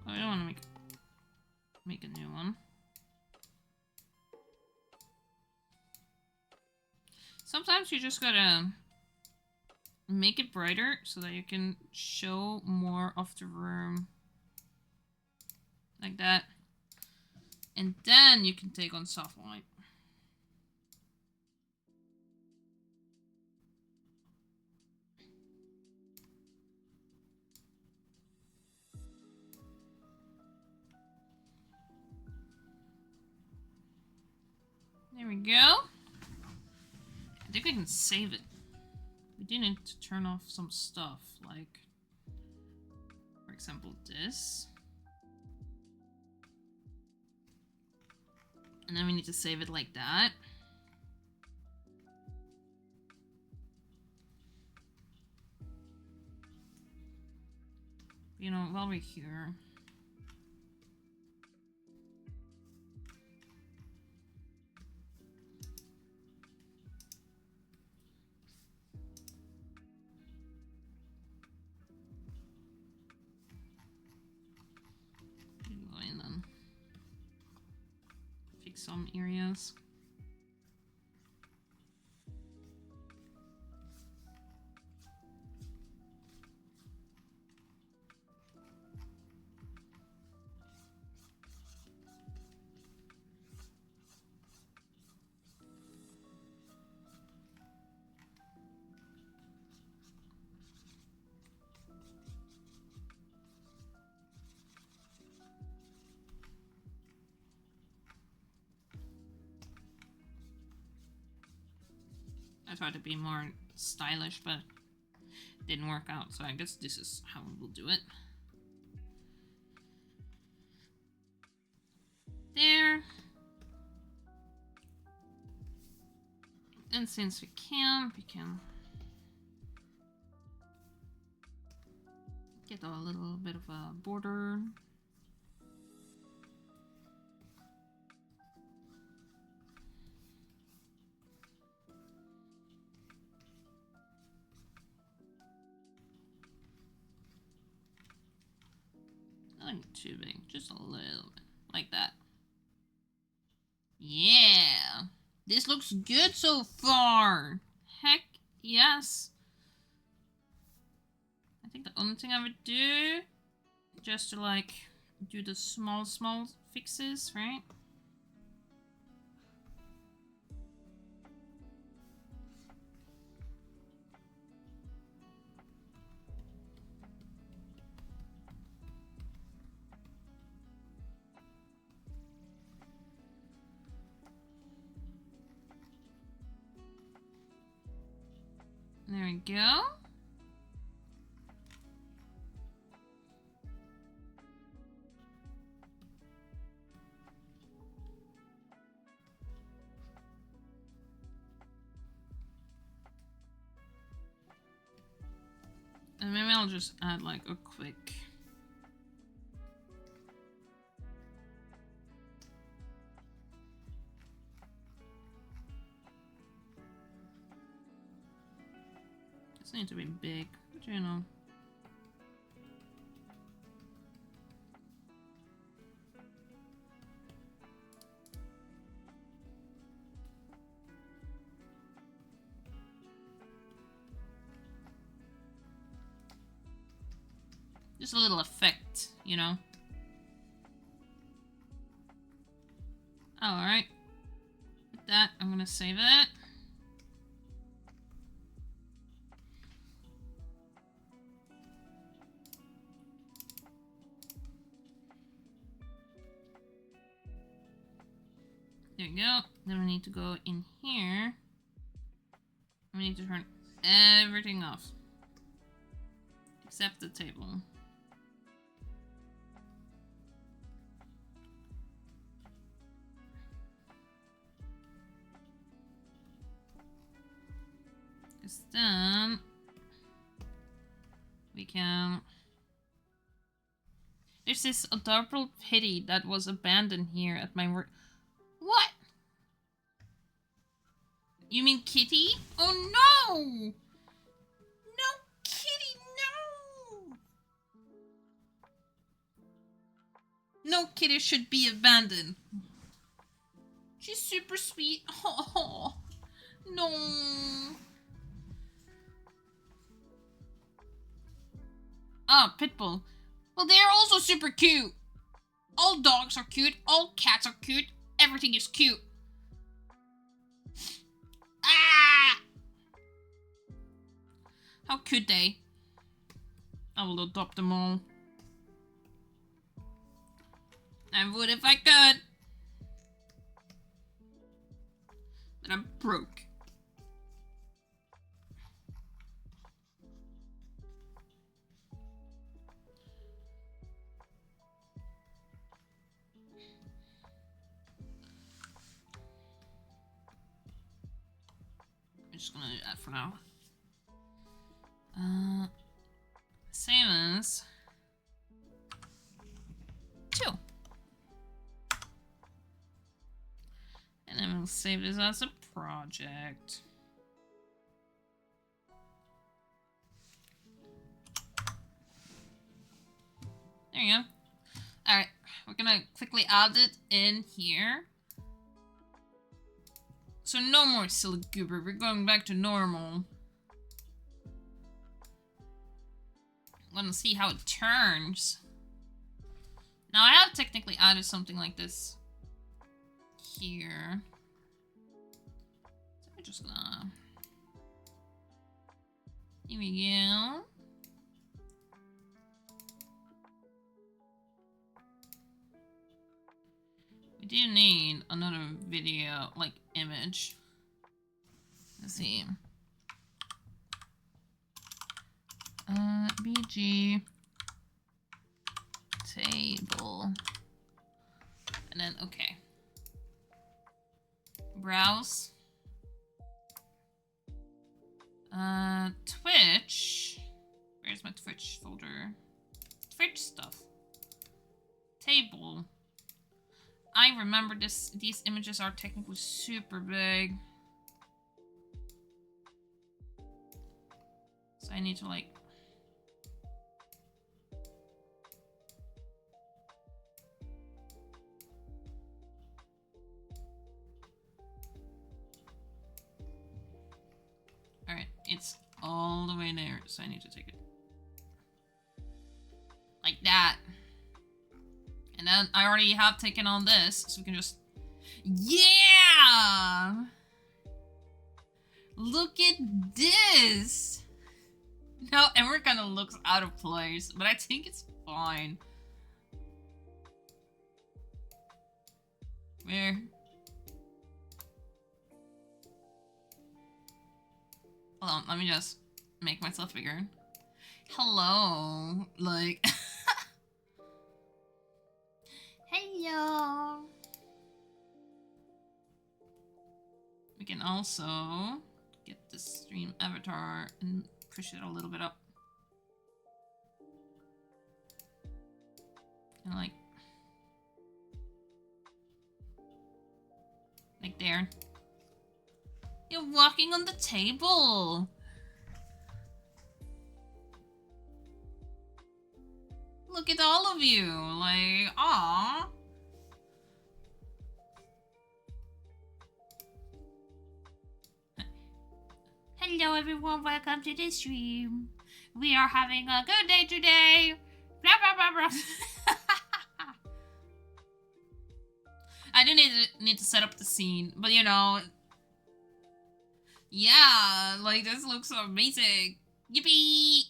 Oh, I don't want to make a new one. Sometimes you just gotta make it brighter so that you can show more of the room. Like that. And then you can take on soft white. There we go. I think we can save it. We do need to turn off some stuff, like, for example, this. And then we need to save it like that. You know, while we're here. Go in then. Fix some areas. tried to be more stylish, but it didn't work out. So I guess this is how we'll do it. There. And since we can get a little bit of a border. Not too big, just a little bit, like that. Yeah! This looks good so far! Heck yes! I think the only thing I would do, just to like, do the small fixes, right? There we go. And maybe I'll just add like a quick... This needs to be big, but you know. Just a little effect, you know. Alright. With that, I'm gonna save it. There we go. Then we need to go in here. We need to turn everything off. Except the table. Because then we can... There's this adorable kitty that was abandoned here at my work. What? You mean kitty? Oh no! No, kitty, no! No kitty should be abandoned. She's super sweet. Oh, no. Ah, Pitbull. Well, they're also super cute. All dogs are cute. All cats are cute. Everything is cute. Ah! How could they? I will adopt them all. I would if I could. But I'm broke. I'm just gonna do that for now. Same as 2. And then we'll save this as a project. There you go. Alright, we're gonna quickly add it in here. So no more silly goober, we're going back to normal. I'm gonna see how it turns. Now I have technically added something like this here. So we're just gonna... Here we go. We do need another video, like, image. Let's see. ENG table. And then, okay. Browse. Twitch. Where's my Twitch folder? Twitch stuff. Table. I remember this. These images are technically super big. So I need to like... Alright, it's all the way there, so I need to take it. Like that. And then I already have taken on this, so we can just... Yeah! Look at this! Now everyone kind of looks out of place, but I think it's fine. Where? Hold on, let me just make myself bigger. Hello, like... Hello! We can also get the stream avatar and push it a little bit up. And like there. You're walking on the table! Look at all of you, like, aww. Hello everyone, welcome to the stream. We are having a good day today. Blah blah blah blah. I do need to set up the scene, but you know, yeah, like this looks amazing. Yippee!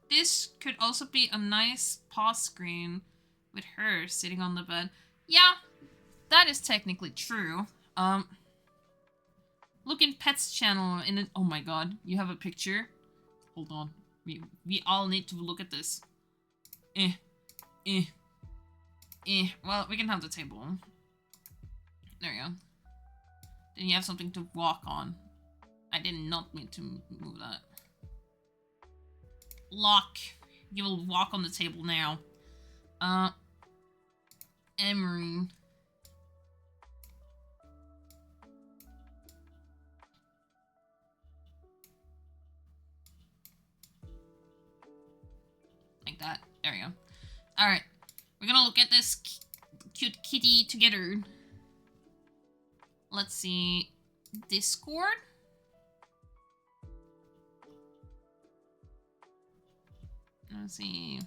This could also be a nice pause screen with her sitting on the bed. Yeah, that is technically true. Look in Pet's channel in it. Oh my god, you have a picture? Hold on. We all need to look at this. Well, we can have the table. There you go. Then you have something to walk on. I did not mean to move that. Lock. You will walk on the table now. Emery. Like that. There we go. Alright. We're gonna look at this cute kitty together. Let's see. Discord? Let's see.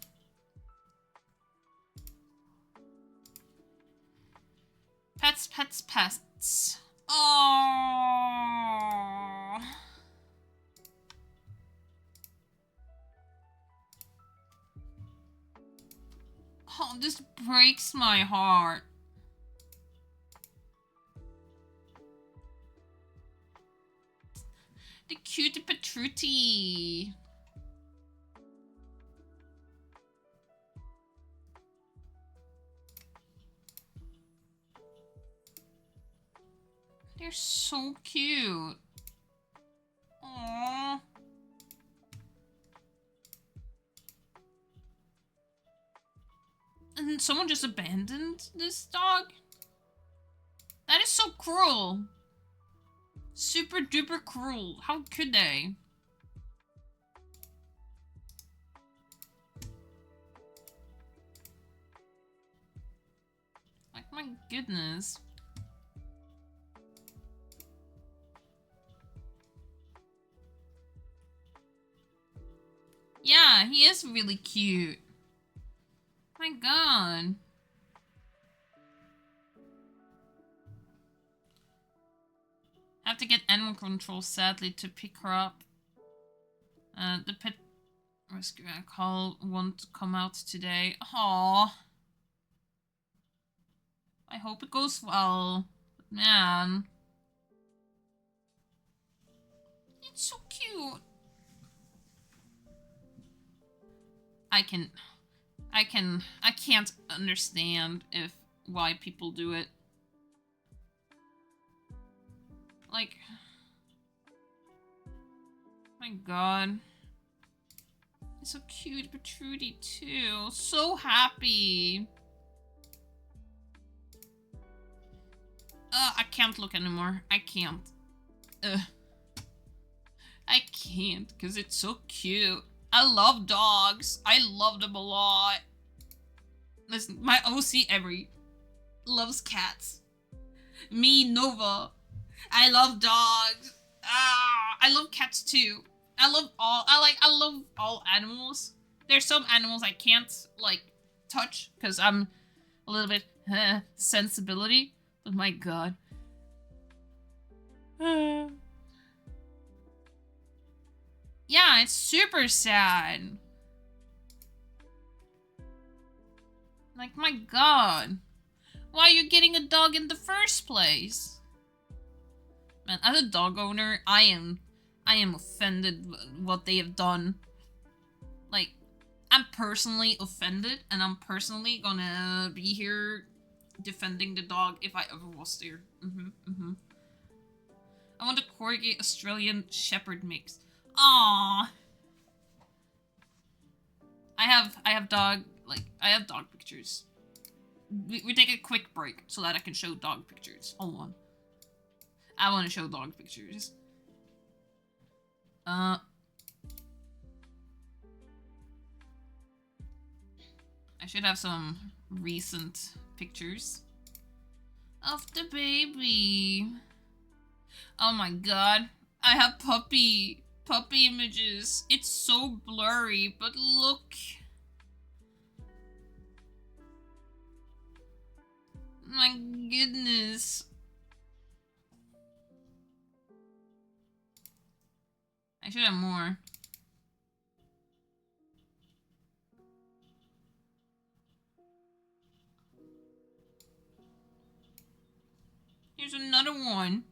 Pets, pets, pets. Oh. Oh, this breaks my heart. The cute Petruti. They're so cute. Aww. And someone just abandoned this dog? That is so cruel. Super duper cruel. How could they? Like, my goodness. Yeah, he is really cute. My god. Have to get animal control, sadly, to pick her up. The pet rescue call won't come out today. Aww. I hope it goes well. But man. it's so cute. I can't understand why people do it. Like, my god. He's so cute, but Trudy too. So happy. I can't look anymore. I can't. I can't, because it's so cute. I love dogs. I love them a lot. Listen, my OC Emery loves cats. Me, Nova. I love dogs. I love cats too. I love all animals. There's some animals I can't, like, touch, because I'm a little bit, sensibility. But my god. Yeah, it's super sad. Like, my god. Why are you getting a dog in the first place? Man, as a dog owner, I am offended what they have done. Like, I'm personally offended, and I'm personally gonna be here defending the dog if I ever was there. I want a Corgi Australian Shepherd mix. Aww. I have dog pictures. We take a quick break so that I can show dog pictures. Hold on. I want to show dog pictures. I should have some recent pictures of the baby. Oh my god. I have puppy images. It's so blurry, but look. My goodness. I should have more. Here's another one.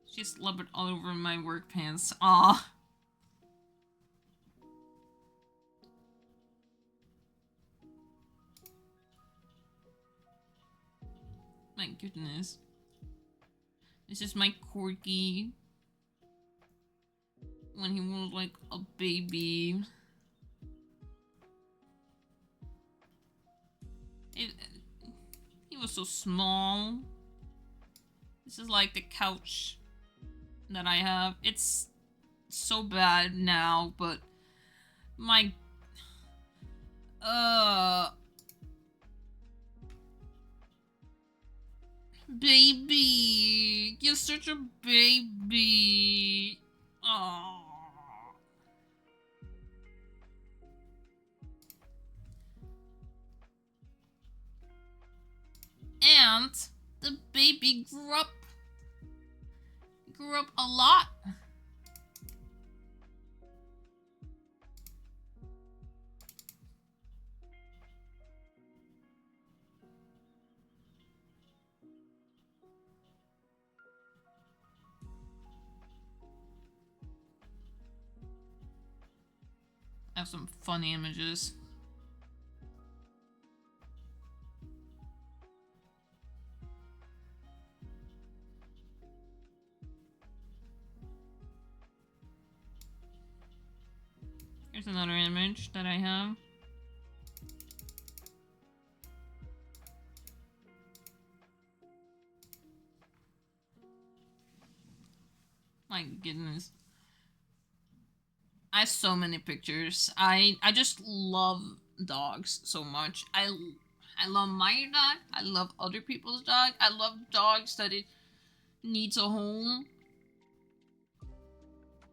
She's slobbered all over my work pants. Aw. My goodness. This is my Corgi. When he was like a baby. He was so small. This is like the couch that I have. It's so bad now, but my baby, you're such a baby. Aww. And the baby grew up a lot. I have some funny images. Here's another image that I have. My goodness. I have so many pictures. I just love dogs so much. I love my dog. I love other people's dog. I love dogs that it needs a home.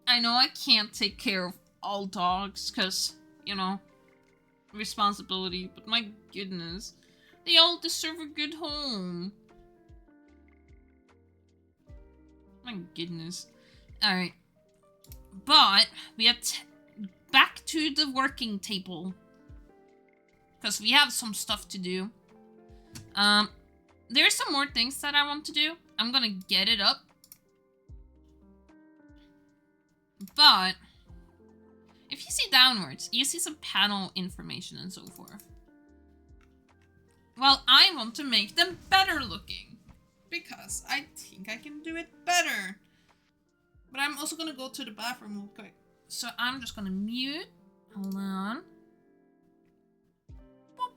I know I can't take care of all dogs because, you know, responsibility, but my goodness, they all deserve a good home. My goodness. Alright. But we are back to the working table. Because we have some stuff to do. There's some more things that I want to do. I'm gonna get it up. But if you see downwards, you see some panel information and so forth. Well, I want to make them better looking because I think I can do it better. But I'm also gonna go to the bathroom real quick. So I'm just gonna mute. Hold on. Boop.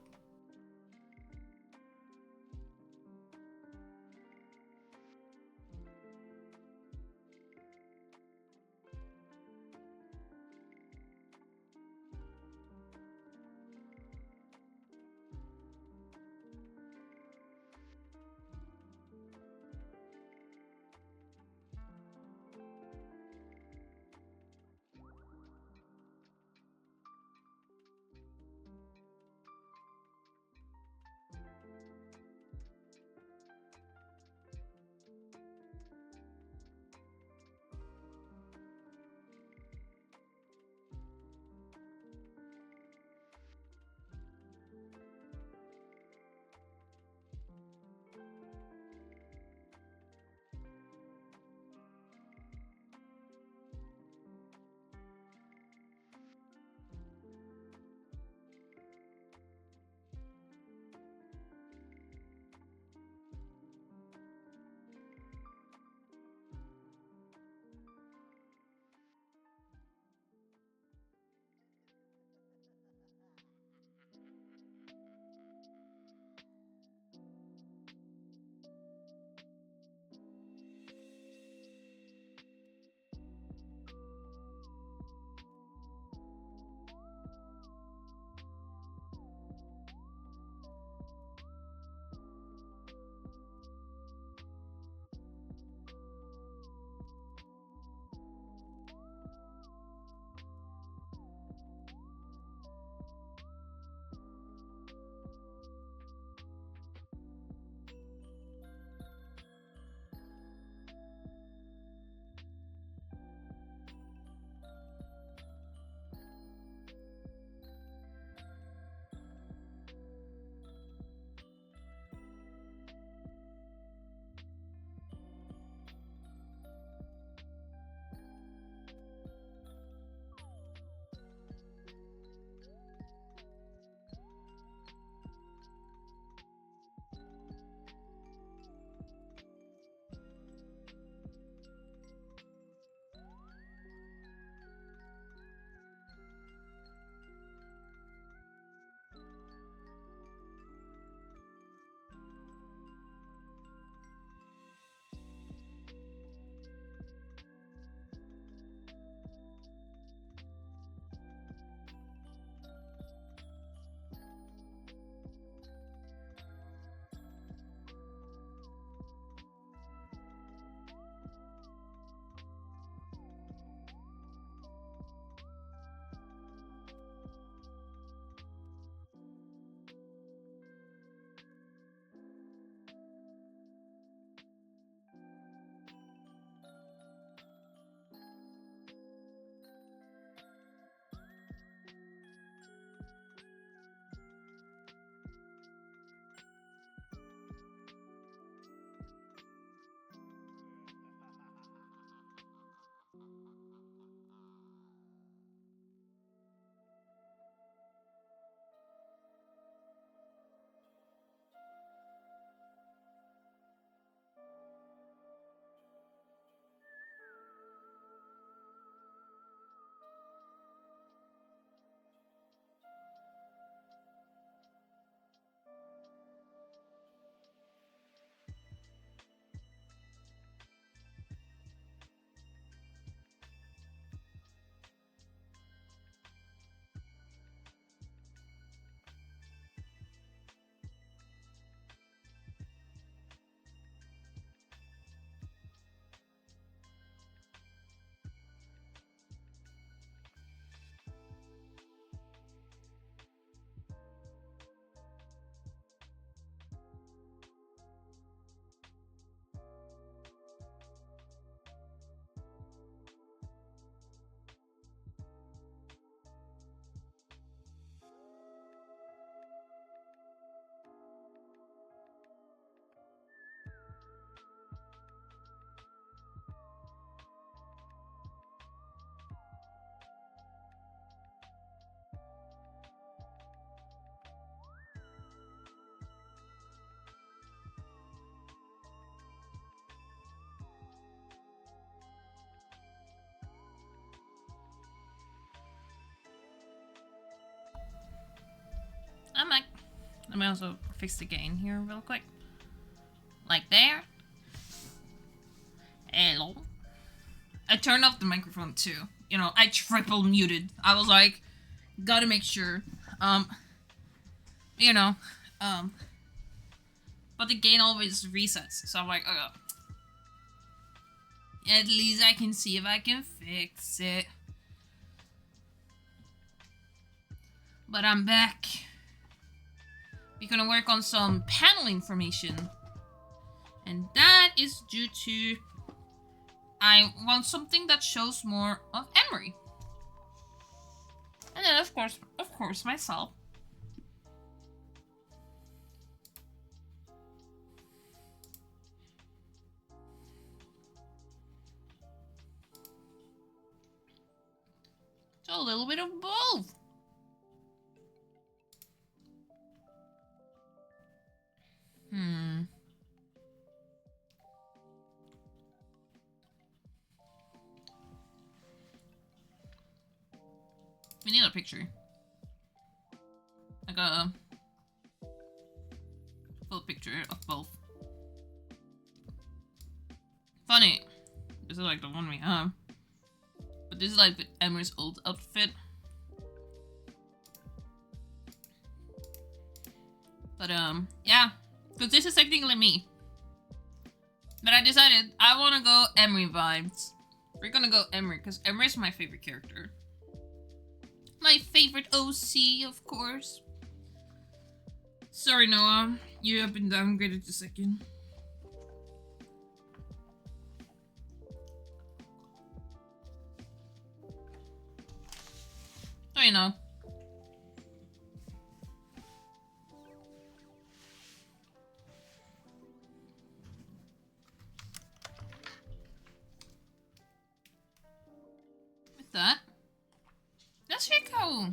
Let me also fix the gain here real quick. Like there. Hello. I turned off the microphone too. You know, I triple muted. I was like, gotta make sure. You know, but the gain always resets. So I'm like, oh, at least I can see if I can fix it. But I'm back. We're gonna work on some panel information. And that is due to I want something that shows more of Emery. And then of course myself. So a little bit of both. We need a picture. Like a full picture of both. Funny. This is like the one we have. But this is like with Emery's old outfit. But yeah. Because this is technically me. But I decided I want to go Emery vibes. We're gonna go Emery because Emery is my favorite character. My favorite OC, of course. Sorry, Noah. You have been downgraded to second. So you know. With that. Let's check how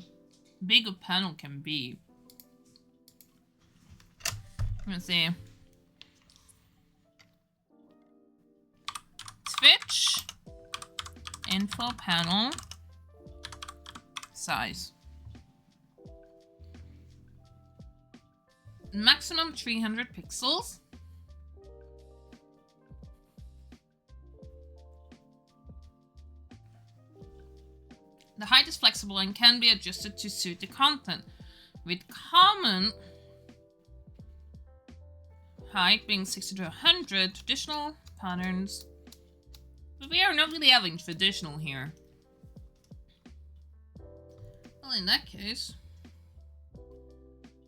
big a panel can be. Let's see. Switch. Info panel. Size. Maximum 300 pixels. The height is flexible and can be adjusted to suit the content, with common height being 60 to 100, traditional patterns. But we are not really having traditional here. Well, in that case,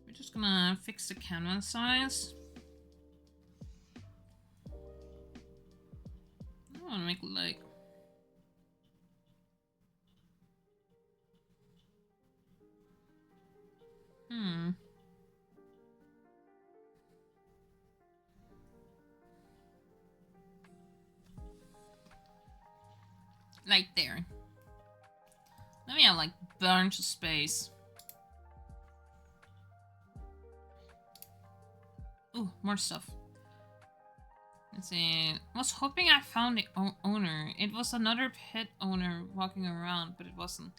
we're just gonna fix the canvas size. I wanna make it like... Like there. Let me have like bunch of space. Ooh, more stuff. Let's see. I was hoping I found the owner. It was another pet owner walking around, but it wasn't.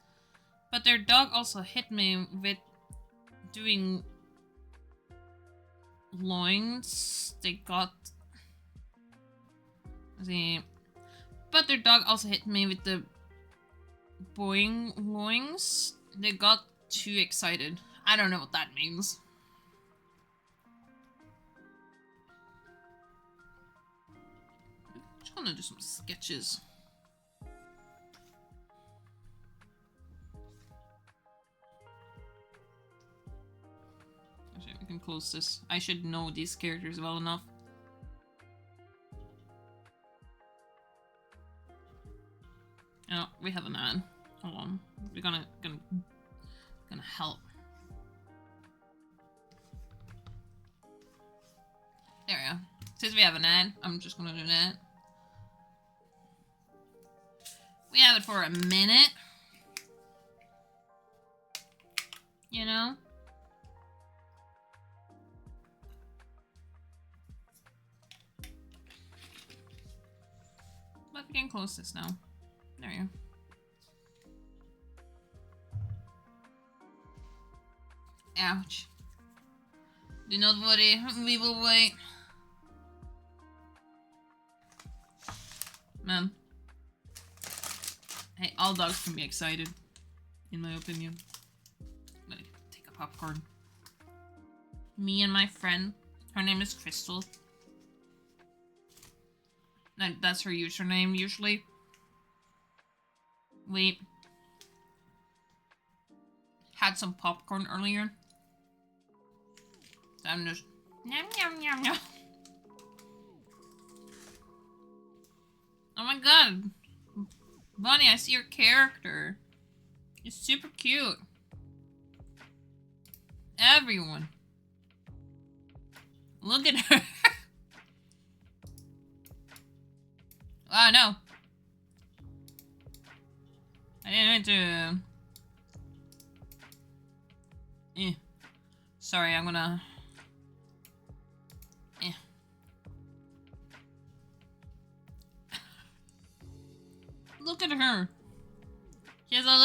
But their dog also hit me with doing loins. They got... Let's see. But their dog also hit me with the boing loins. They got too excited. I don't know what that means. Just gonna do some sketches. Actually, we can close this. I should know these characters well enough. Oh, we have an ad. Hold on. We're gonna help. There we go. Since we have an ad, I'm just gonna do that. We have it for a minute. You know? But we can close this now. There you go. Ouch. Do not worry, we will wait. Man. Hey, all dogs can be excited, in my opinion. I'm gonna take a popcorn. Me and my friend, her name is Crystal. That's her username, usually. We had some popcorn earlier. So I'm just... Yum, yum, yum, yum. Oh my god. Bunny, I see your character. It's super cute. Everyone. Look at her. Oh no. I didn't mean to... Sorry, I'm gonna... Look at her. She has a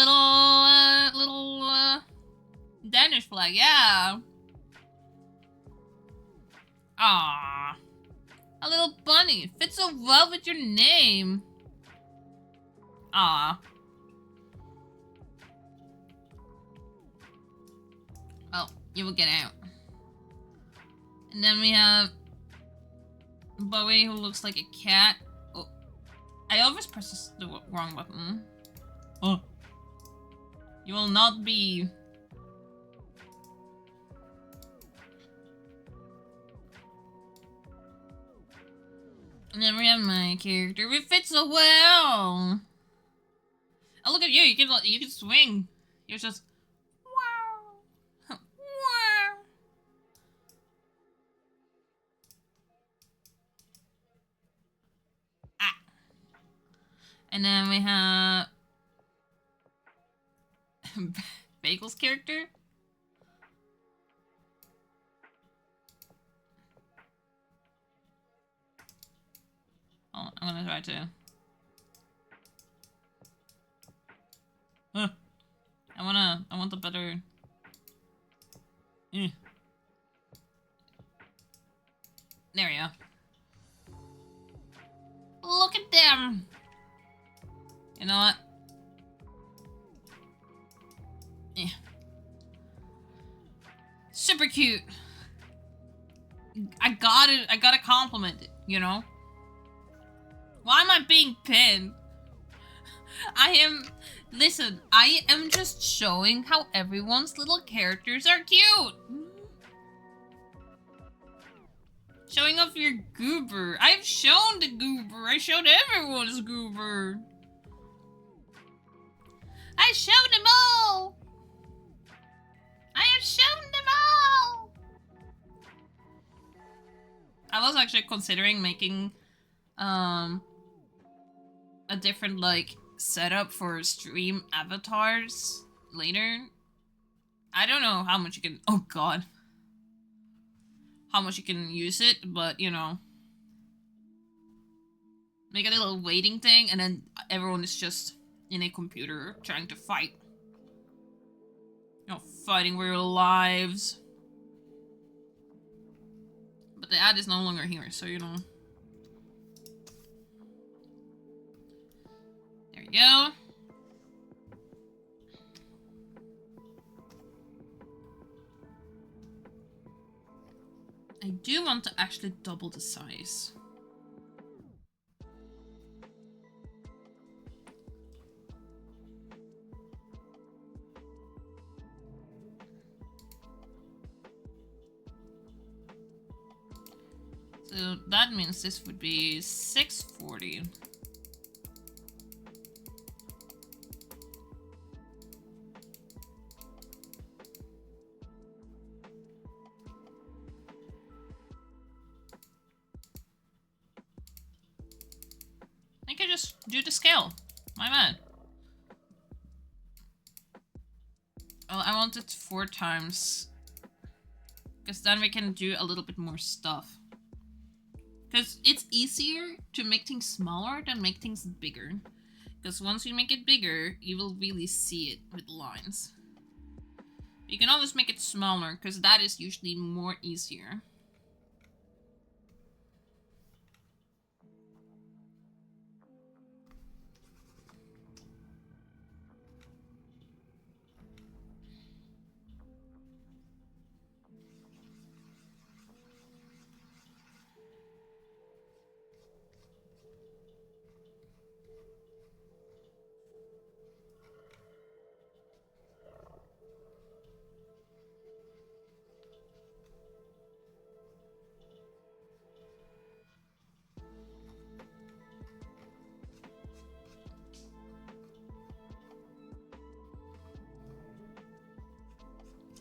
little Danish flag, yeah. Ah, a little bunny. It fits so well with your name. Ah. Well, you will get out. And then we have Bowie, who looks like a cat. Oh, I always press the wrong button. Oh. You will not be... And then we have my character. We fit so well. Oh, look at you! You can swing. You're just wow, wow. Ah. And then we have Bagel's character. Oh, I'm gonna try to. Huh. I want the better. There we go. Look at them. You know what? Super cute. I gotta compliment it, you know? Why am I being pinned? Listen, I am just showing how everyone's little characters are cute. Showing off your goober. I've shown the goober. I showed everyone's goober. I showed them all. I have shown them all. I was actually considering making a different like setup for stream avatars later. I don't know how much you can, oh god, how much you can use it, but you know, make a little waiting thing and then everyone is just in a computer trying to fight. You know, fighting for your lives. But the ad is no longer here, so you know. There we go. I do want to actually double the size. So that means this would be 640. I could just do the scale. My bad. Well, I want it 4 times. Because then we can do a little bit more stuff. Because it's easier to make things smaller than make things bigger. Because once you make it bigger, you will really see it with lines. You can always make it smaller, because that is usually more easier.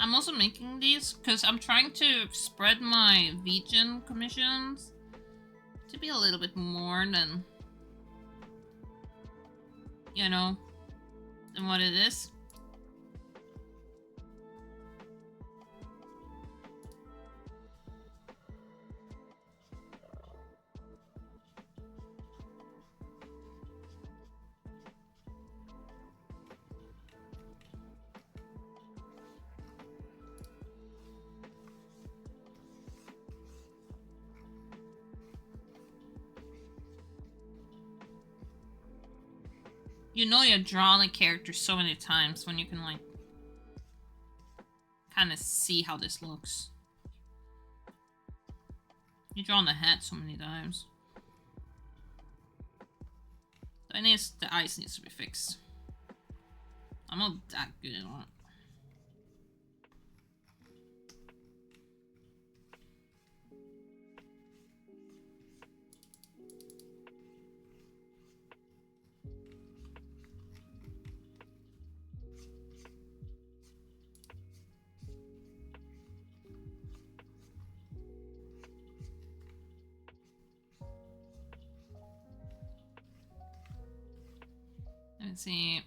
I'm also making these because I'm trying to spread my vegan commissions to be a little bit more than, you know, than what it is. You know you've drawn a character so many times when you can, like, kind of see how this looks. You've drawn the hat so many times. The eyes needs to be fixed. I'm not that good at it. Let's see.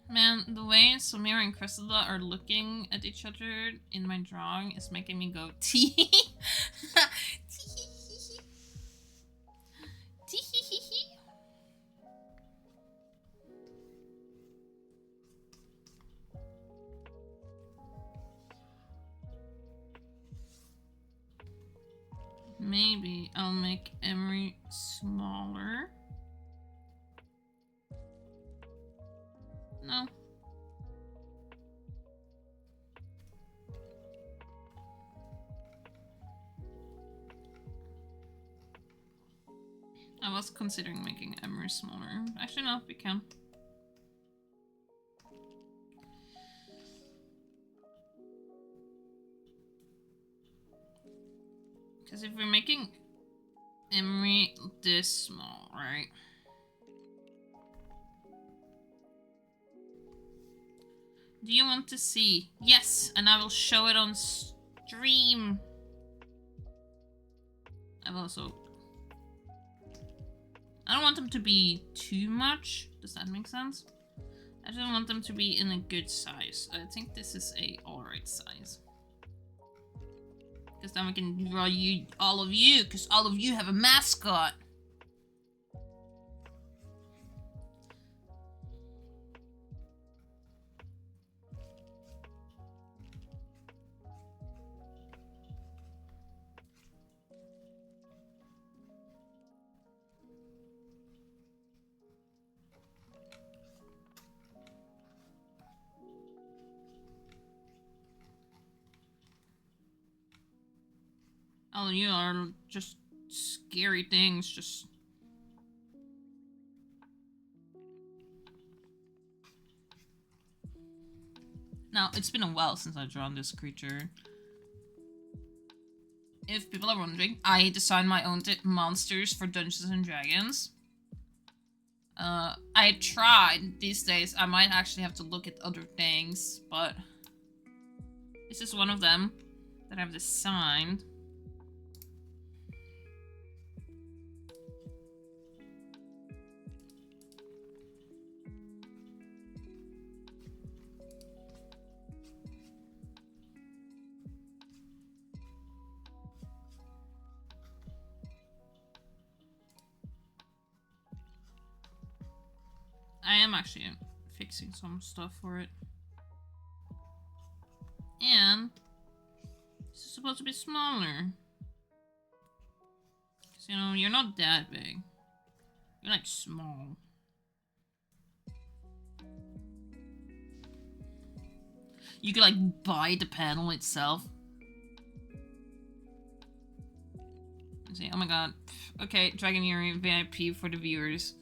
Man, the way Samira and Cressida are looking at each other in my drawing is making me go tee. Maybe I'll make Emery smaller. No. I was considering making Emery smaller. Actually, no, we can. Because if we're making Emery this small, right? Do you want to see? Yes, and I will show it on stream. I've also... I don't want them to be too much. Does that make sense? I just want them to be in a good size. I think this is a alright size. Because then we can draw you, all of you, because all of you have a mascot. All of you are just scary things, just... Now, it's been a while since I've drawn this creature. If people are wondering, I design my own monsters for Dungeons and Dragons. I tried these days. I might actually have to look at other things, but this is one of them that I've designed. I am actually fixing some stuff for it. And this is supposed to be smaller. Because, you know, you're not that big. You're like small. You could like buy the panel itself. Let's see. Oh my god. Okay, Dragon Yuri VIP for the viewers.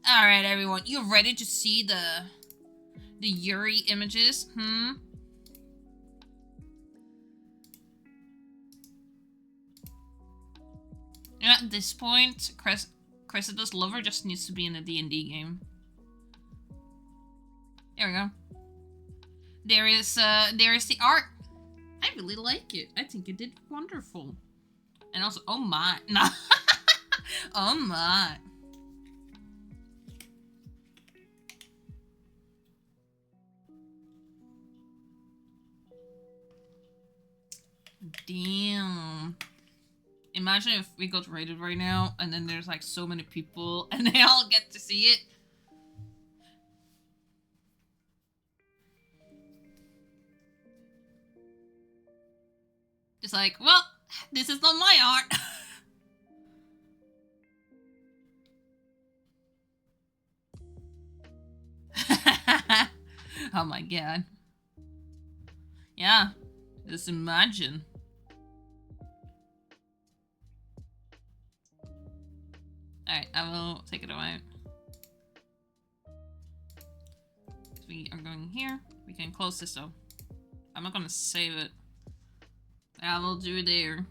Alright everyone, you ready to see the Yuri images? At this point, Cressida's lover just needs to be in a D&D game. There we go. There is the art. I really like it. I think it did wonderful. And also, oh my, no. Oh my. Damn. Imagine if we got rated right now and then there's like so many people and they all get to see it. It's like, well, this is not my art. Oh my god. Yeah, just imagine. Alright, I will take it away. We are going here. We can close this though. I'm not gonna save it. I will do it there.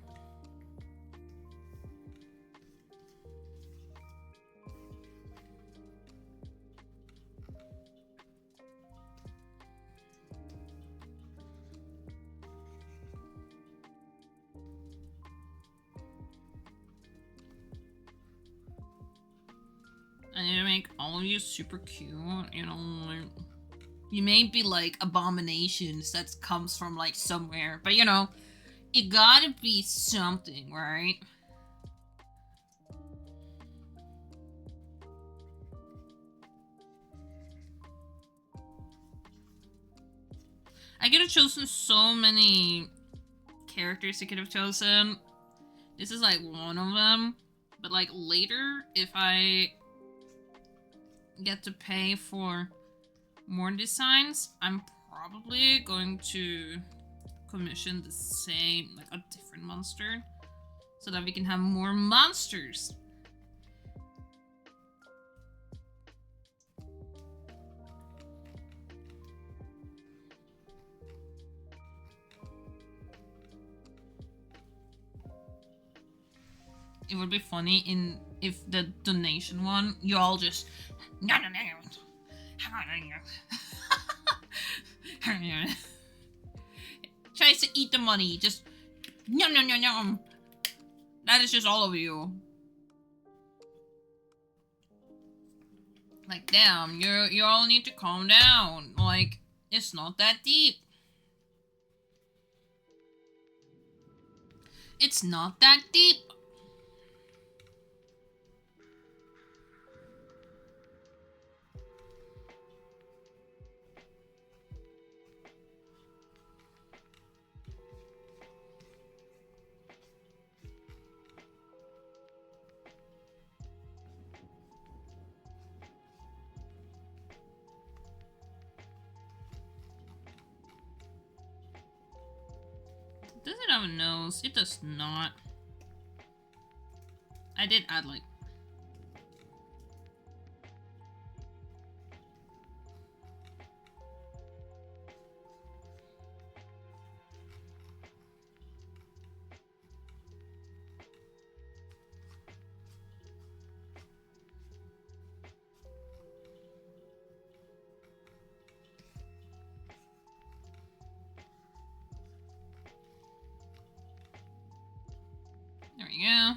I need to make all of you super cute, you know, like, you may be like abominations that comes from like somewhere, but you know, it gotta be something, right? I could have chosen so many characters I could have chosen. This is like one of them, but like later, if I get to pay for more designs, I'm probably going to commission the same, like a different monster, so that we can have more monsters. It would be funny if the donation one, you all just tries to eat the money, just yum yum yum yum. That is just all of you. Like, damn, you all need to calm down. Like, it's not that deep. It's not that deep. Does it have a nose? It does not. I did add like... There we go.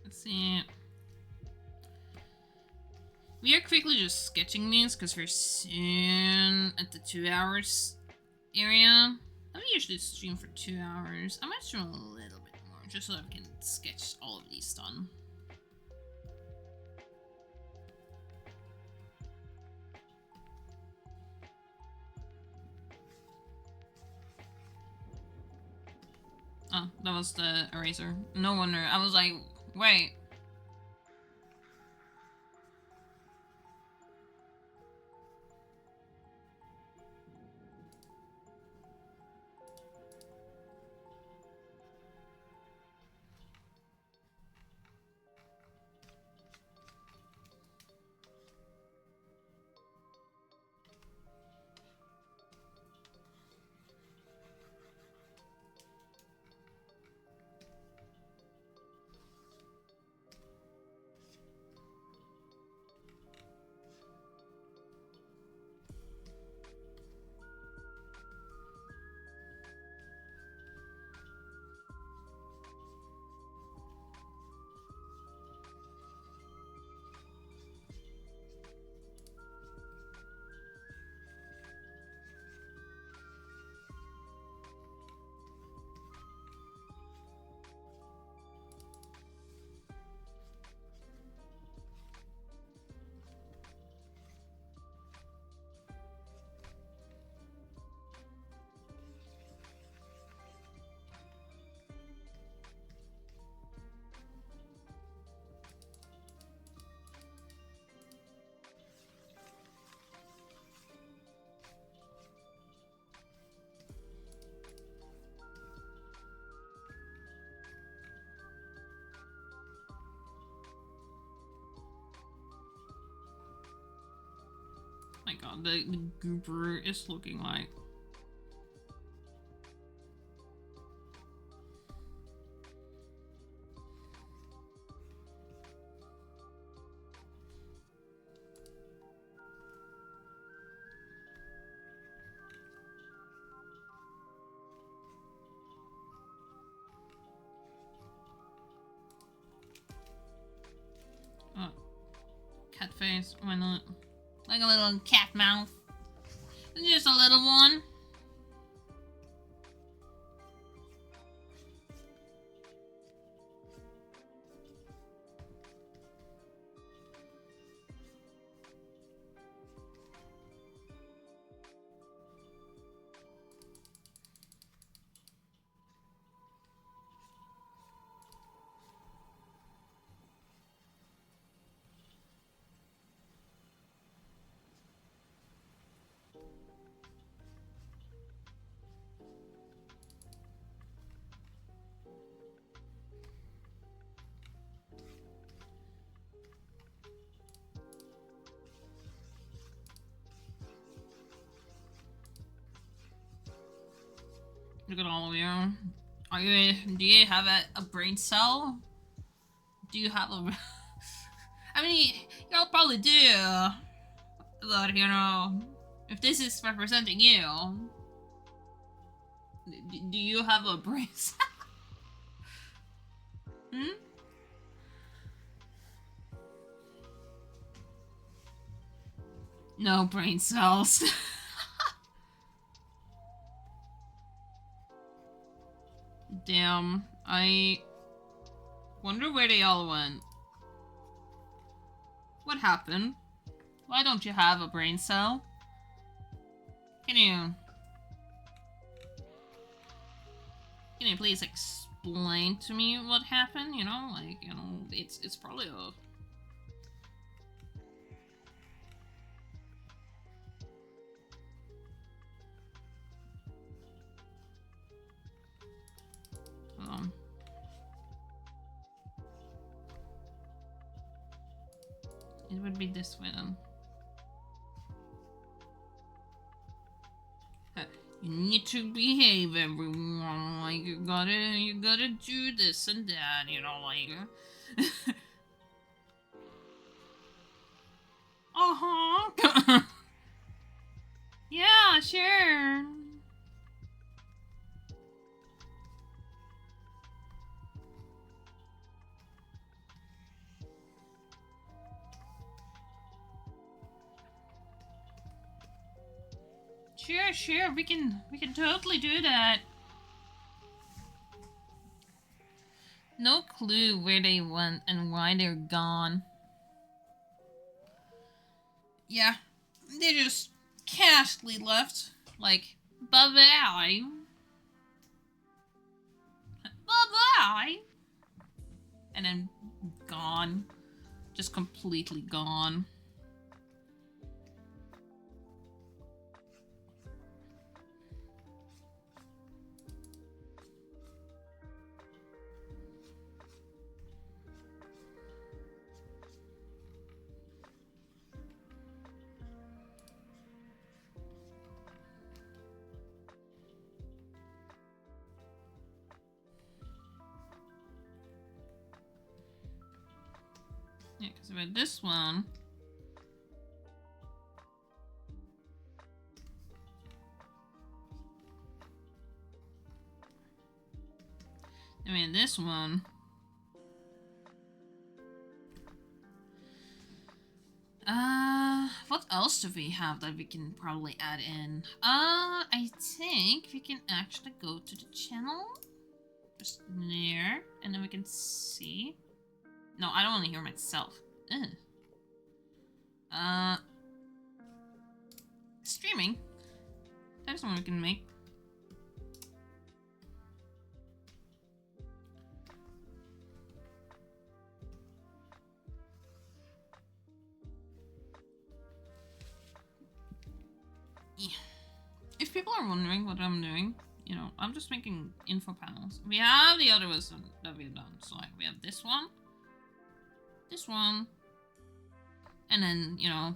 Let's see. We are quickly just sketching these because we're soon at the 2 hours area. I don't usually stream for 2 hours. I might stream a little bit more just so I can sketch all of these done. Oh, that was the eraser. No wonder. I was like, wait. My god, the goober is looking like... Oh, cat face, why not? Like a little cat mouth. Just a little one. Look at all of you. Are you? Do you have a brain cell? Do you have a? I mean, y'all probably do. But you know, if this is representing you, do you have a brain cell? Hmm? No brain cells. Damn, I wonder where they all went. What happened? Why don't you have a brain cell? Can you please explain to me what happened? You know, like, you know, it's probably a... It would be this way then. You need to behave, everyone. Like, you gotta do this and that, you know, like... Uh-huh. Yeah, sure. Sure, we can totally do that. No clue where they went and why they're gone. Yeah, they just casually left. Like, bye-bye. Bye-bye. And then gone. Just completely gone. Yeah, because with this one... I mean, this one... what else do we have that we can probably add in? I think we can actually go to the channel. Just there. And then we can see... No, I don't want to hear myself. Ugh. Streaming. That's one we can make. Yeah. If people are wondering what I'm doing, you know, I'm just making info panels. We have the other ones that we've done. So like we have this one, and then, you know,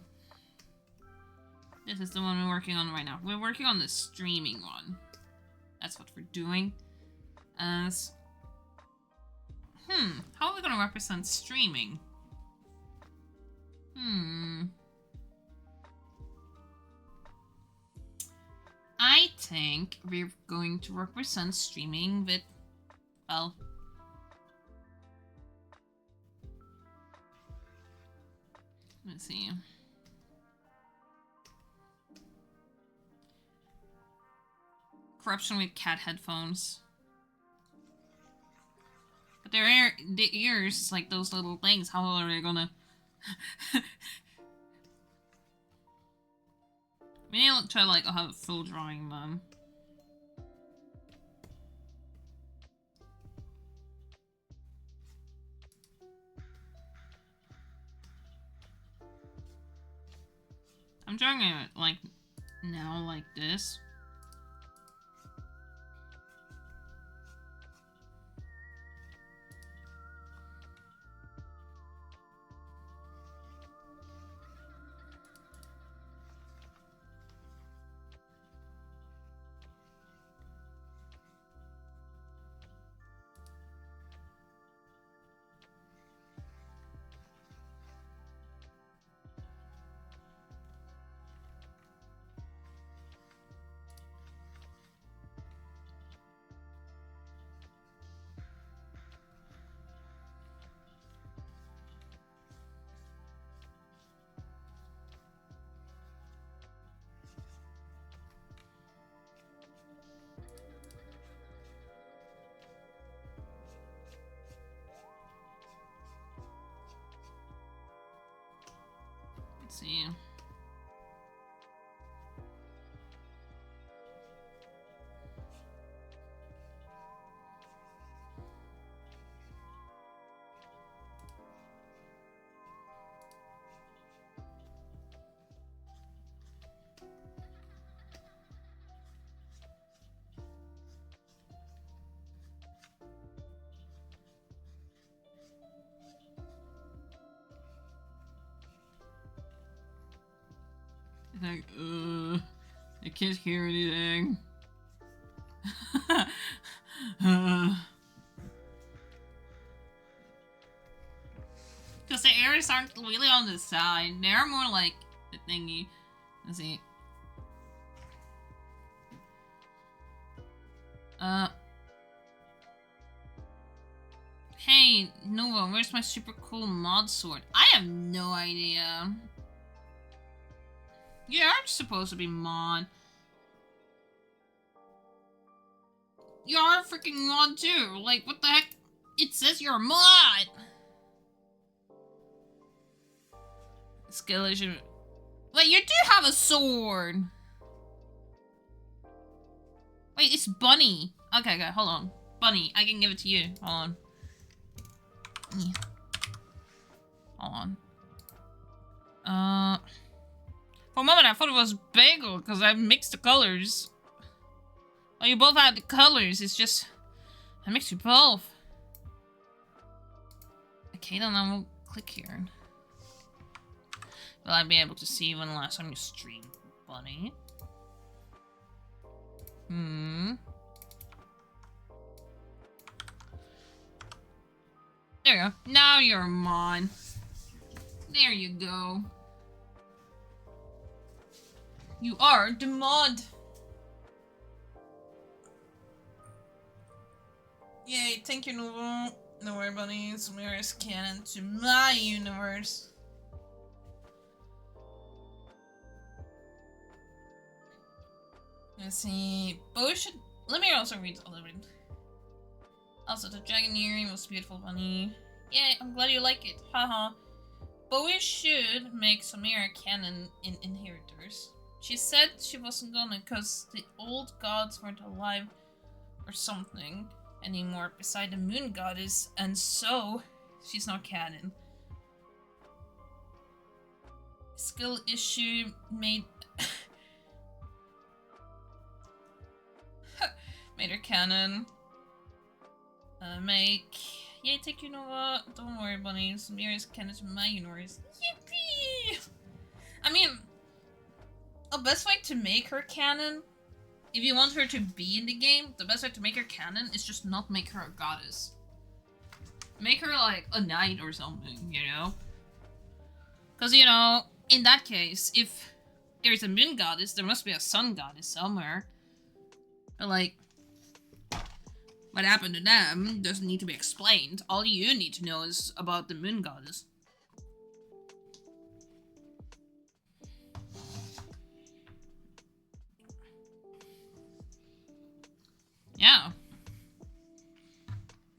this is the one we're working on right now. We're working on the streaming one. That's what we're doing. As how are we gonna represent streaming? I think we're going to represent streaming with, well, let's see. Corruption with cat headphones. But the ears, like those little things, how are they gonna... We need to try like I'll have a full drawing them. I'm drawing it like now like this. Let's see. Like, I can't hear anything. Because the ears aren't really on the side. They're more like the thingy. Let's see. Hey, Nova, where's my super cool mod sword? I have no idea. You are supposed to be mod. You're a freaking mod too. Like, what the heck? It says you're a mod. Skill issue. Wait, you do have a sword. Wait, it's Bunny. Okay, okay, hold on. Bunny, I can give it to you. Hold on. Yeah. Hold on. For a moment I thought it was Bagel because I mixed the colors. Oh, you both have the colors. It's just I mixed you both. Okay, then I will click here. Will I be able to see when the last time you streamed, Bunny? There you go. Now you're mine. There you go. You are the mod. Yay, thank you, Noova. No worry, bunnies. Mirror's canon to my universe. Let's see. Bo should. Let me also read a little bit. Also, the dragon earring was beautiful, bunny. Yeah, I'm glad you like it. Haha. Bowie should make Samira canon in Inheritors. She said she wasn't gonna cause the old gods weren't alive or something anymore beside the moon goddess, and so she's not canon. Skill issue made made her canon. Yay, take you, Noova. Don't worry, bunny. Samira's canon to my universe. Yippee! I mean, the best way to make her canon, if you want her to be in the game, the best way to make her canon is just not make her a goddess. Make her like a knight or something, you know? Because, you know, in that case, if there's a moon goddess, there must be a sun goddess somewhere. But like, what happened to them doesn't need to be explained. All you need to know is about the moon goddess. Yeah.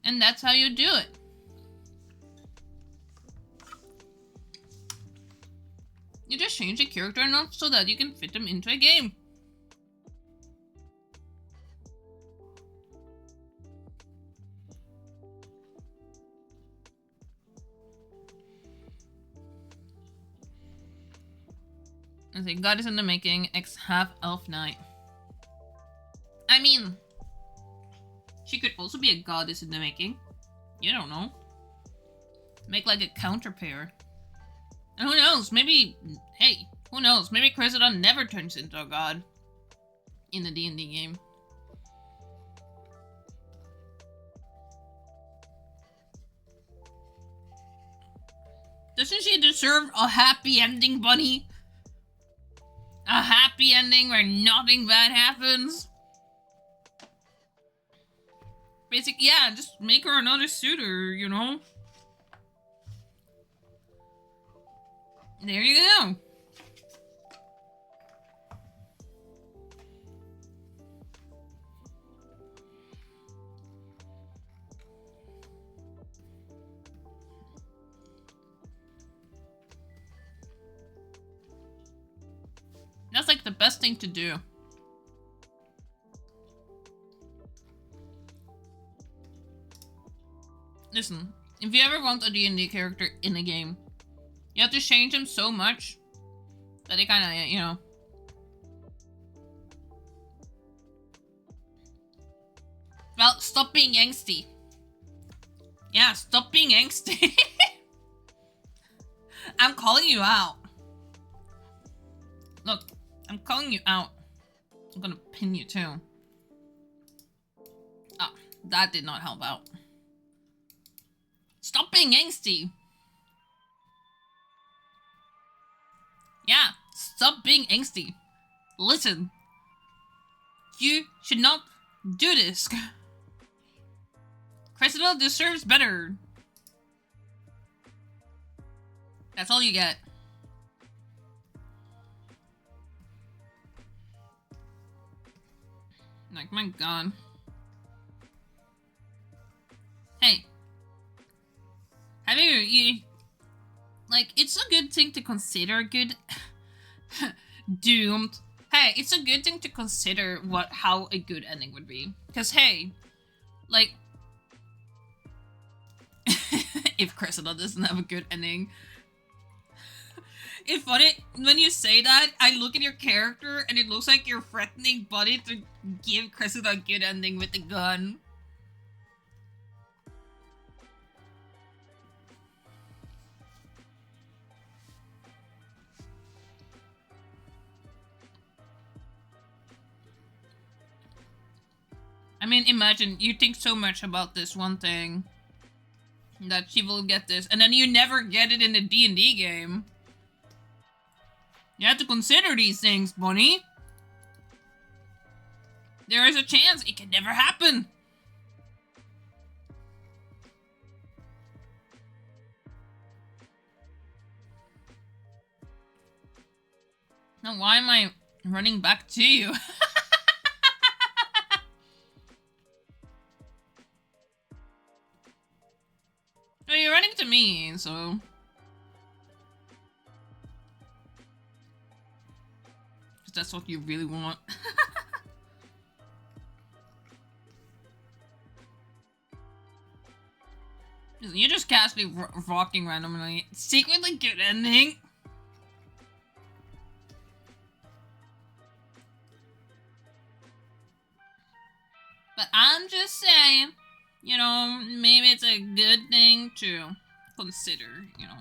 And that's how you do it. You just change the character enough so that you can fit them into a game. I say goddess in the making, X half elf knight. I mean, she could also be a goddess in the making. You don't know. Make like a counter pair. And who knows, maybe, hey, who knows, maybe Cressida never turns into a god in the D&D game. Doesn't she deserve a happy ending, bunny? A happy ending where nothing bad happens? Basically, yeah, just make her another suitor, you know? There you go. That's like the best thing to do. Listen, if you ever want a D&D character in a game, you have to change them so much that they kind of, you know. Well, stop being angsty. Yeah, stop being angsty. I'm calling you out. Look, I'm calling you out. I'm gonna pin you too. Ah, that did not help out. Stop being angsty. Yeah, stop being angsty. Listen. You should not do this. Cressida deserves better. That's all you get. Like, my god. I mean, like, it's a good thing to consider good... Doomed. Hey, it's a good thing to consider how a good ending would be. Because, hey, like... if Cressida doesn't have a good ending... It's funny, when you say that, I look at your character and it looks like you're threatening Buddy to give Cressida a good ending with the gun. I mean, imagine, you think so much about this one thing that she will get this, and then you never get it in the D&D game. You have to consider these things, Bunny. There is a chance it can never happen. Now, why am I running back to you? Well, you're running to me, so... Because that's what you really want. You just cast me rocking randomly. Secretly good ending. But I'm just saying, you know, maybe it's a good thing to consider, you know.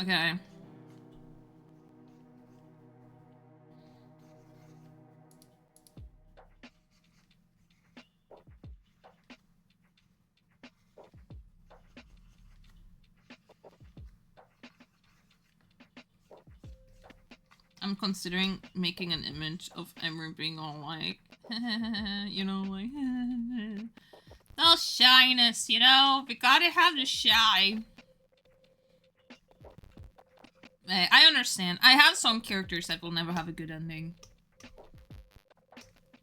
Okay. I'm considering making an image of Emery being all like, you know, like, all shyness, you know? We gotta have the shy. Hey, I understand. I have some characters that will never have a good ending.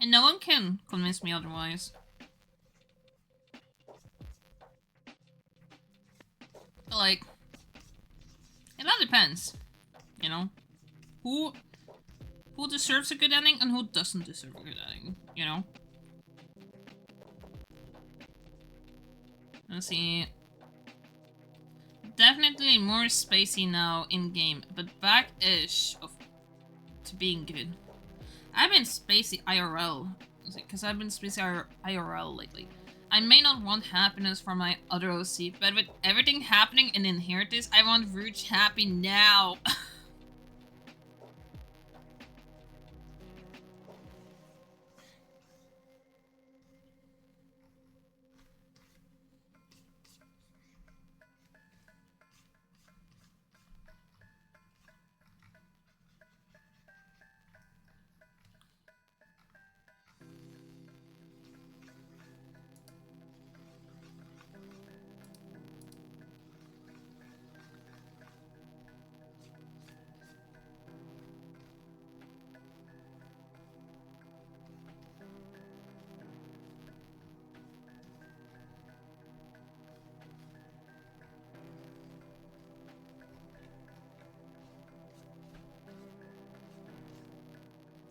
And no one can convince me otherwise. But like, it all depends, you know? Who deserves a good ending and who doesn't deserve a good ending, you know? Let's see. Definitely more spacey now in-game, but back-ish to being good. I've been spacey IRL, because I've been spacey IRL lately. I may not want happiness for my other OC, but with everything happening in Inheritance, I want Rouge happy now.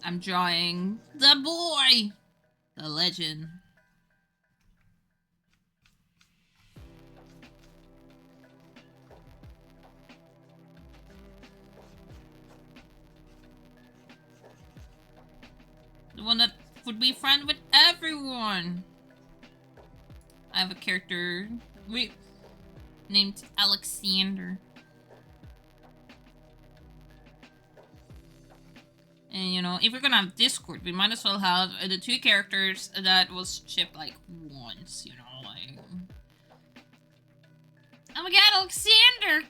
I'm drawing the boy! The legend. The one that would be friend with everyone. I have a character named Alexander. And you know, if we're gonna have Discord, we might as well have the two characters that was shipped like once, you know, like... Oh my god, Alexander!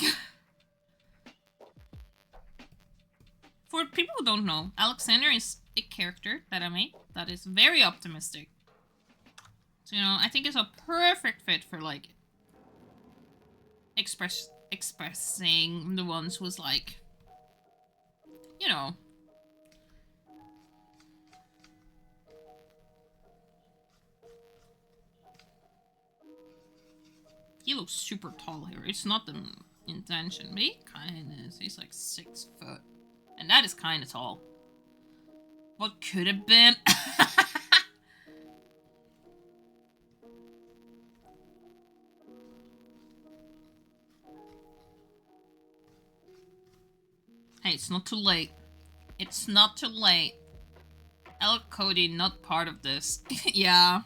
For people who don't know, Alexander is a character that I made that is very optimistic. So, you know, I think it's a perfect fit for, like, expressing the ones who's, like, you know. He looks super tall here. It's not the intention, but he kind of is. He's like 6 foot. And that is kind of tall. What could have been? Hey, it's not too late. It's not too late. El Cody, not part of this. Yeah.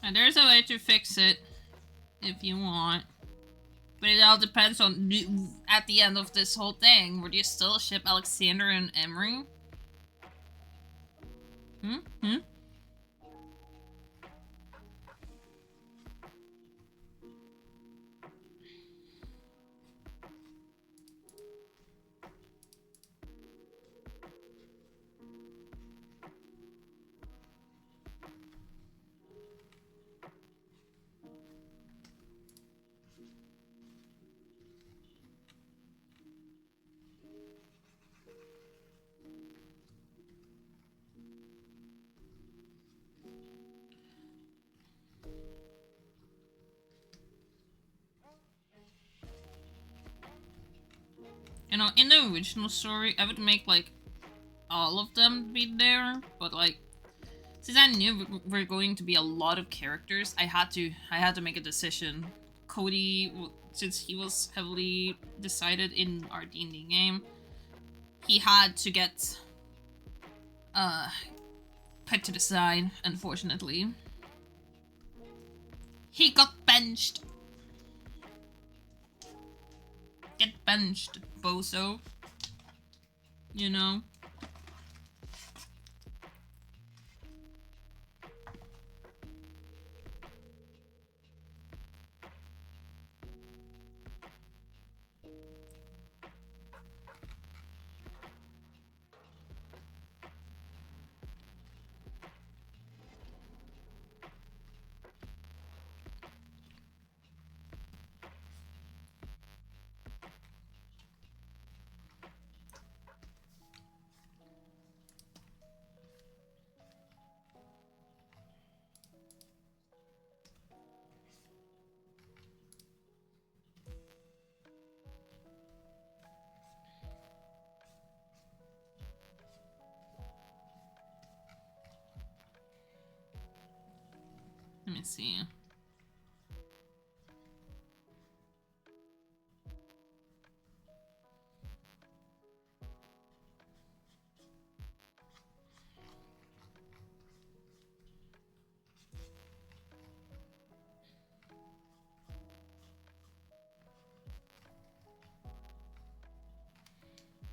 And there's a way to fix it if you want. But it all depends on at the end of this whole thing. Would you still ship Alexander and Emery? Hmm? You know, in the original story, I would make, like, all of them be there, but, like, since I knew we were going to be a lot of characters, I had to make a decision. Cody, since he was heavily decided in our D&D game, he had to get, put to the side, unfortunately. He got benched. Get benched, bozo. You know? Let me see.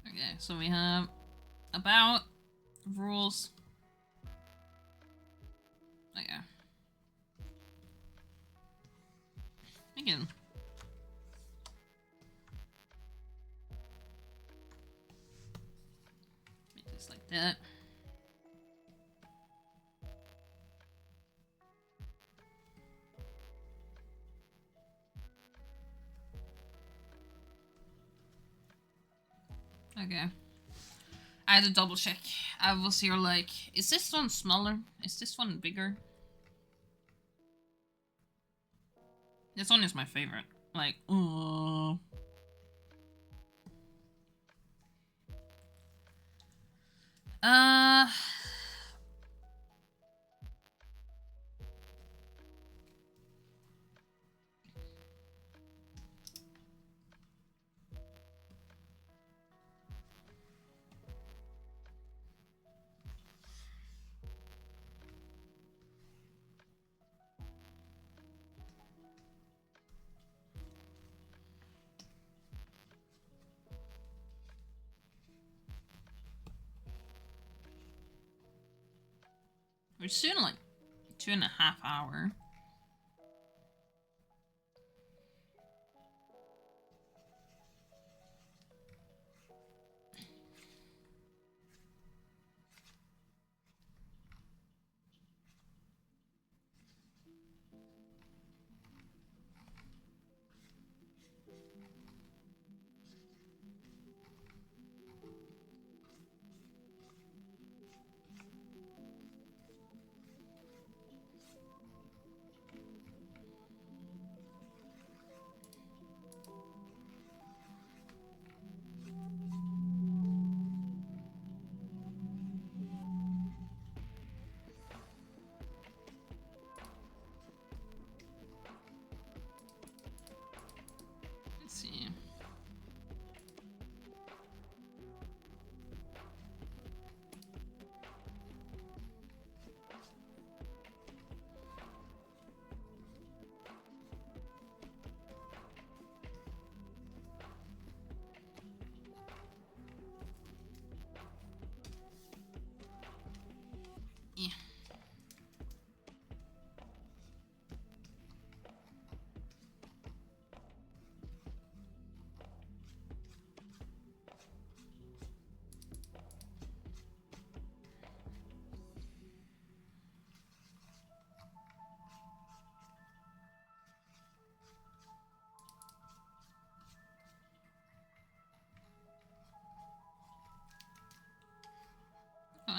Okay, so we have about rules. Okay. Again. Just like that. Okay. I had to double check. I was here like, is this one smaller? Is this one bigger? This one is my favorite. Like, we're soon like 2.5 hours.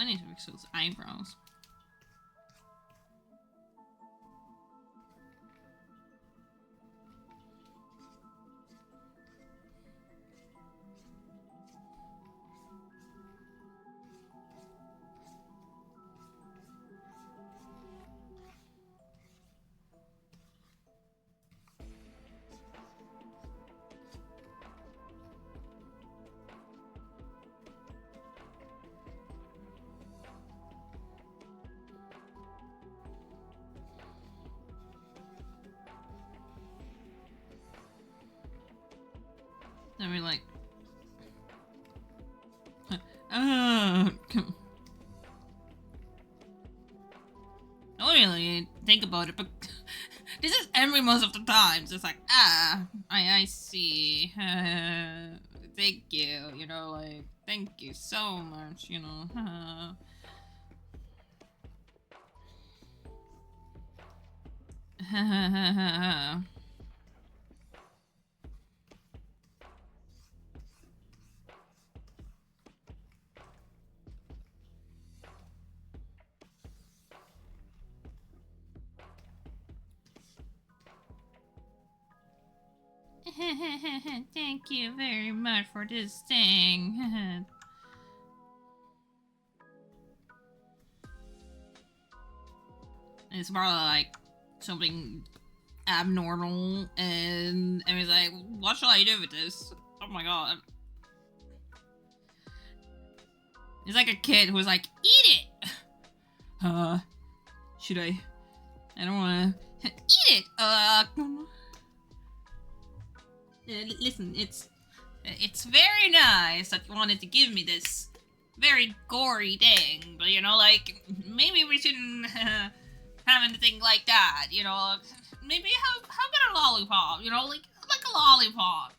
I need to fix those eyebrows. Then we're like, I don't really think about it, but this is Emery most of the time. So it's like, I see. Thank you, you know, like, thank you so much, you know. Thank you very much for this thing. It's probably like something abnormal, and he's like, what shall I do with this? Oh my god. It's like a kid who's like, eat it! Should I? I don't wanna eat it! Listen, it's very nice that you wanted to give me this very gory thing, but you know, like, maybe we shouldn't have anything like that, you know? Maybe how about a lollipop, you know, like a lollipop.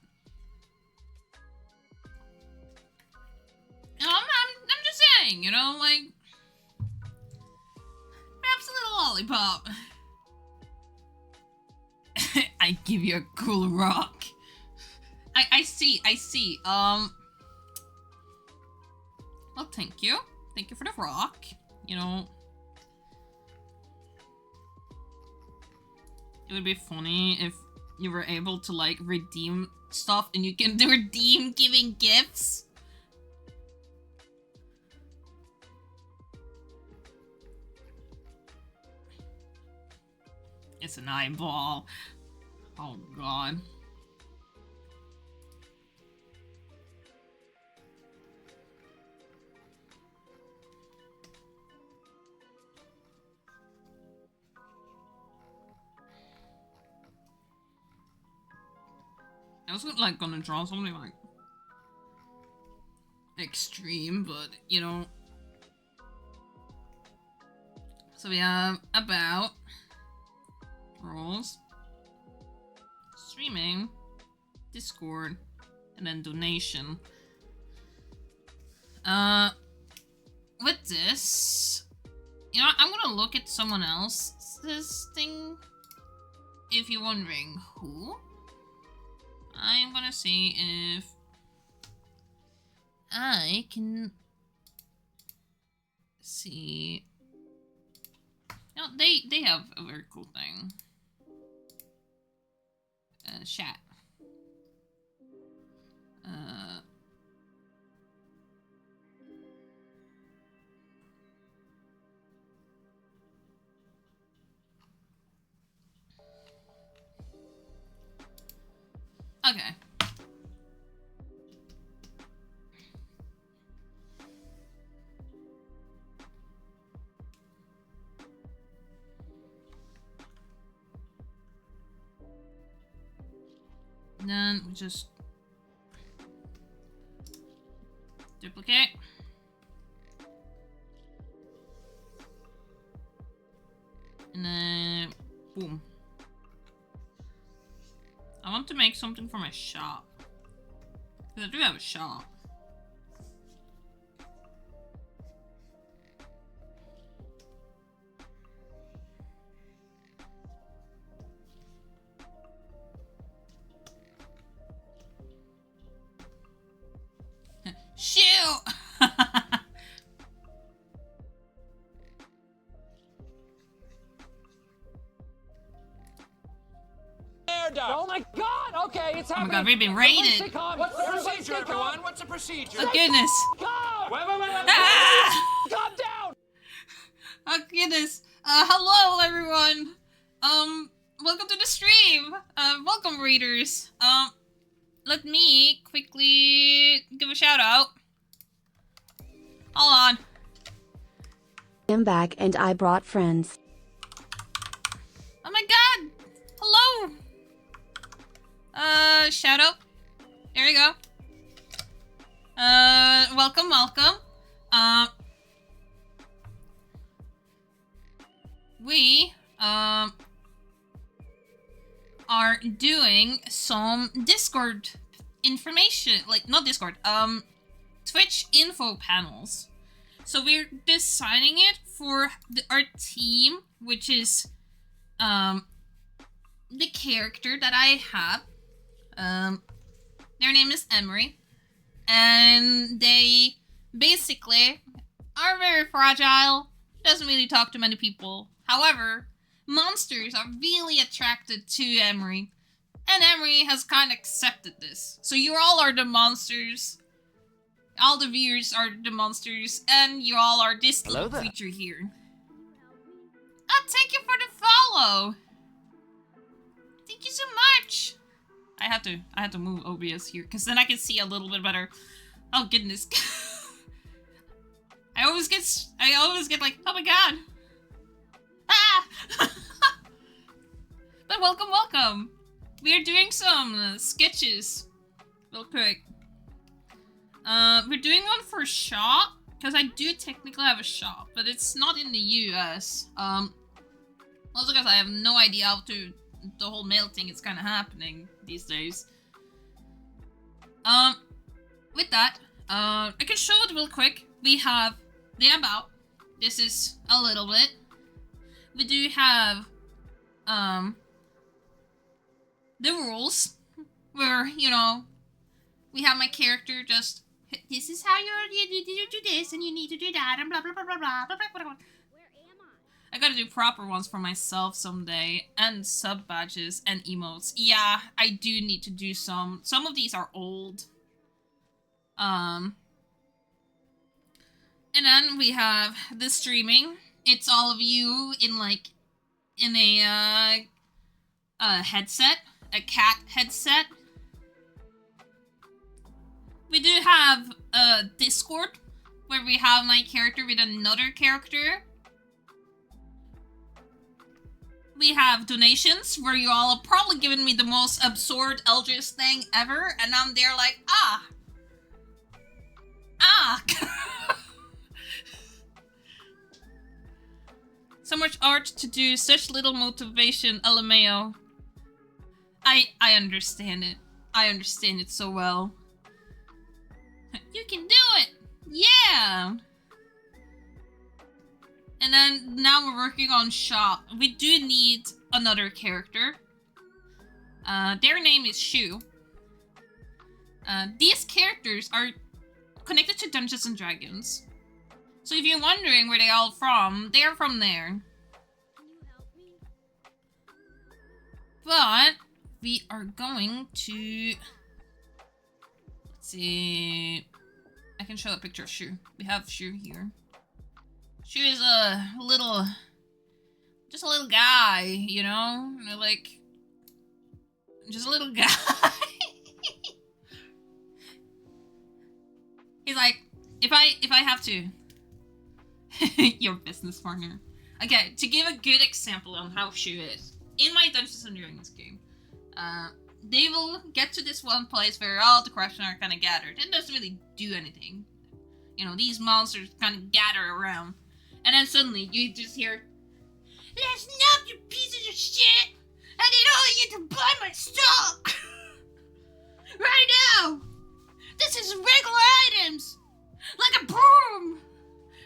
You know, I'm just saying, you know, like, perhaps a little lollipop. I give you a cool rock. I see. Well, thank you. Thank you for the rock. You know, it would be funny if you were able to, like, redeem stuff and you can redeem giving gifts. It's an eyeball. Oh, God. I was like gonna draw something like extreme, but you know. So we have about roles, streaming, Discord, and then donation. With this, you know, I'm gonna look at someone else's thing. If you're wondering who, I'm gonna see if I can see. No, they have a very cool thing. Chat. Okay. Then we just duplicate. And then boom. I want to make something for my shop. Because I do have a shop. Shoot! conduct. Oh my God! Okay, it's Oh my happening. god, we've been raided. What's the procedure, everyone? What's the procedure? Oh goodness. Calm! Wait. Ah! Calm down! Oh goodness. Hello everyone. Welcome to the stream. Welcome readers. Let me quickly give a shout out. Hold on. I'm back and I brought friends. Oh my god. Hello. Shout out. There you go. Welcome. We, are doing some Discord information, like, not Discord, Twitch info panels. So we're designing it for our team, which is, the character that I have. Their name is Emery. And they basically are very fragile, doesn't really talk to many people. However, monsters are really attracted to Emery, and Emery has kind of accepted this. So you all are the monsters, all the viewers are the monsters, and you all are this little creature here. Oh, thank you for the follow! Thank you so much! I have to move OBS here, because then I can see a little bit better. Oh goodness. I always get like, oh my god! Ah! But welcome! We are doing some sketches real quick. We're doing one for shop, because I do technically have a shop, but it's not in the US. Also because I have no idea how to, the whole mail thing is kind of happening these days. With that, I can show it real quick. We have the about. This is a little bit. We do have, the rules, where, you know, we have my character just, this is how you do this, and you need to do that, and blah blah blah blah blah blah blah blah. I gotta do proper ones for myself someday, and sub badges and emotes. Yeah, I do need to do some. Some of these are old. And then we have the streaming. It's all of you in like, in a headset, a cat headset. We do have a Discord, where we have my character with another character. We have donations, where you all have probably given me the most absurd Eldritch thing ever, and I'm there like, ah. So much art to do, such little motivation, LMAO. I understand it. I understand it so well. You can do it! Yeah! And then, now we're working on shop. We do need another character. Their name is Shu. These characters are connected to Dungeons and Dragons. So if you're wondering where they're all from, they're from there. But we are going to, let's see, I can show a picture of Shu. We have Shu here. Shu is a little, just a little guy, you know, like, just a little guy. He's like, if I have to, your business partner. Okay, to give a good example on how Shu is, in my Dungeons and Dragons game, they will get to this one place where all the corruption are kind of gathered. It doesn't really do anything. You know, these monsters kind of gather around. And then suddenly, you just hear, "Listen up, you pieces of shit! I need all of you to buy my stock! Right now! This is regular items! Like a broom!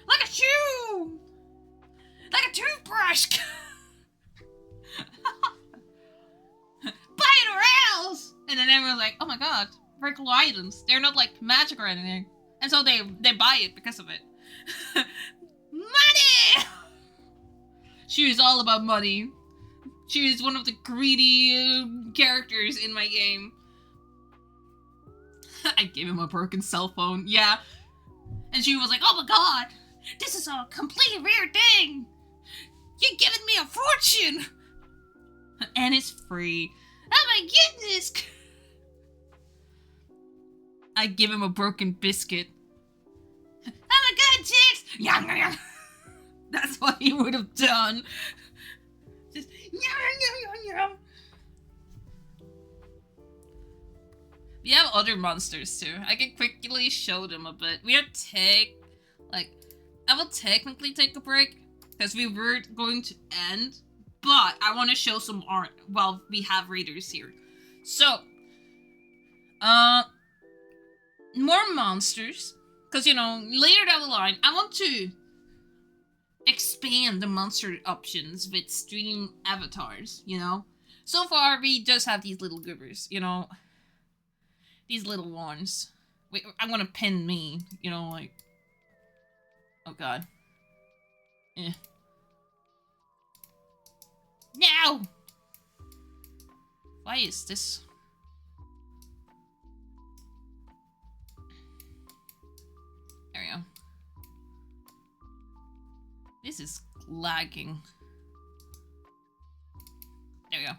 Like a shoe! Like a toothbrush! Buy it or else!" And then everyone's like, oh my god, regular items. They're not like magic or anything. And so they buy it because of it. Money! She is all about money. She is one of the greedy characters in my game. I gave him a broken cell phone. Yeah. And she was like, oh my god, this is a completely rare thing. You're giving me a fortune. And it's free. Oh my goodness. I give him a broken biscuit. Oh my god, chicks. Yum, yum, yum. That's what he would have done. Just yum, yum, yum, yum. We have other monsters too. I can quickly show them a bit. I will technically take a break because we were going to end, but I want to show some art while we have raiders here. So, more monsters, because you know, later down the line, I want to expand the monster options with stream avatars, you know? So far, we just have these little goobers, you know? These little ones. Wait, I'm gonna pin me, you know, like... Oh god. Eh. No! Why is this... There we go. This is lagging. There we go.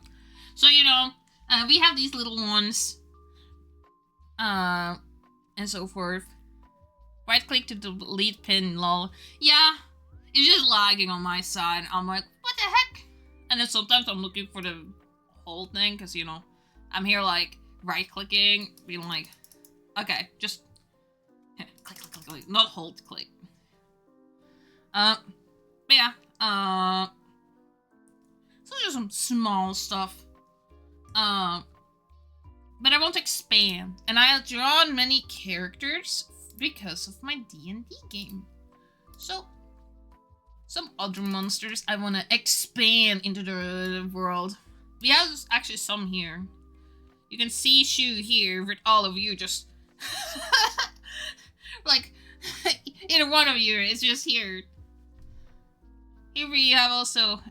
So, you know, we have these little ones. And so forth. Right click to delete pin, lol. Yeah, it's just lagging on my side. I'm like, what the heck? And then sometimes I'm looking for the whole thing, because, you know, I'm here like, right clicking, being like, okay, just click, click, click, click, not hold click. But yeah, so there's some small stuff. But I won't expand, and I have drawn many characters because of my D&D game. So, some other monsters I want to expand into the world. We have actually some here. You can see Shu here with all of you just... like, either one of you is just here. Here we have also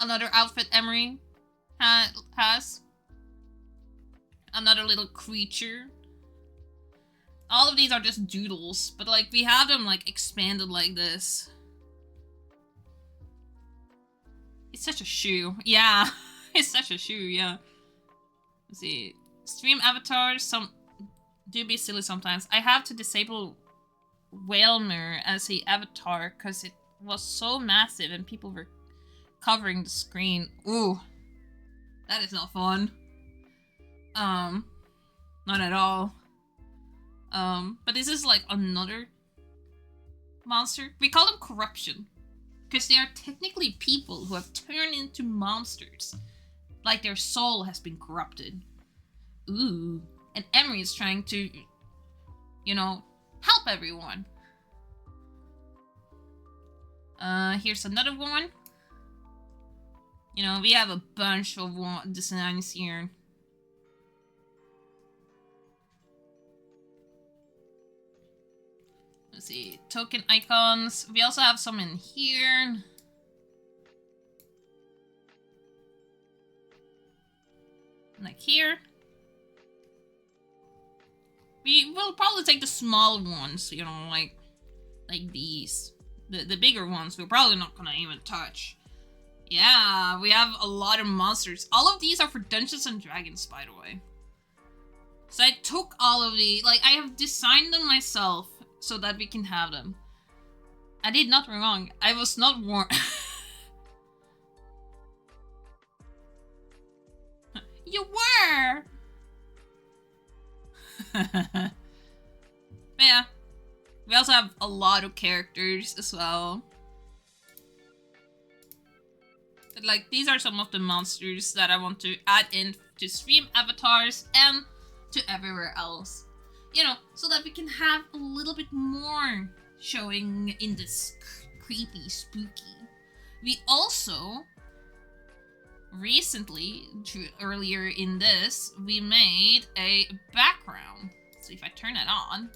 another outfit Emery has. Another little creature. All of these are just doodles, but like we have them like expanded like this. It's such a shoe. Yeah, it's such a shoe, yeah. Let's see. Stream avatars, some do be silly sometimes. I have to disable whale mirror as a avatar because it was so massive and people were covering the screen. Ooh, that is not fun. Not at all. But this is like another monster. We call them corruption. Because they are technically people who have turned into monsters. Like their soul has been corrupted. Ooh. And Emery is trying to, you know, help everyone. Here's another one. You know, we have a bunch of designs here. Let's see, token icons. We also have some in here. Like here. We will probably take the small ones, you know, like these. The bigger ones we're probably not gonna even touch. Yeah, we have a lot of monsters. All of these are for Dungeons and Dragons, by the way. So I took all of the, like, I have designed them myself so that we can have them. I did nothing wrong. I was not warned. You were! But yeah. We also have a lot of characters as well. But like, these are some of the monsters that I want to add in to stream avatars and to everywhere else. You know, so that we can have a little bit more showing in this creepy, spooky. We also, recently, earlier in this, we made a background. So if I turn it on,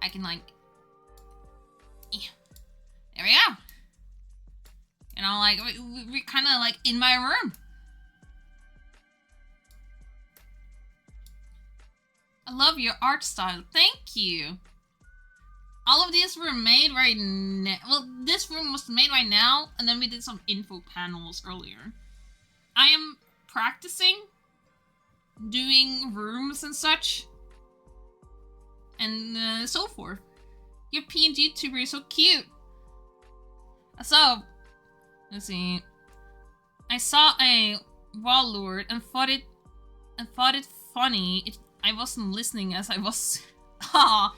I can like, there we go. You know, like, we're kind of like in my room. I love your art style. Thank you. All of these were made right now. Well, this room was made right now, and then we did some info panels earlier. I am practicing doing rooms and such, and so forth. Your PNG tuber is so cute. So, let's see. I saw a wall lord and thought it funny. I wasn't listening as I was. Ah,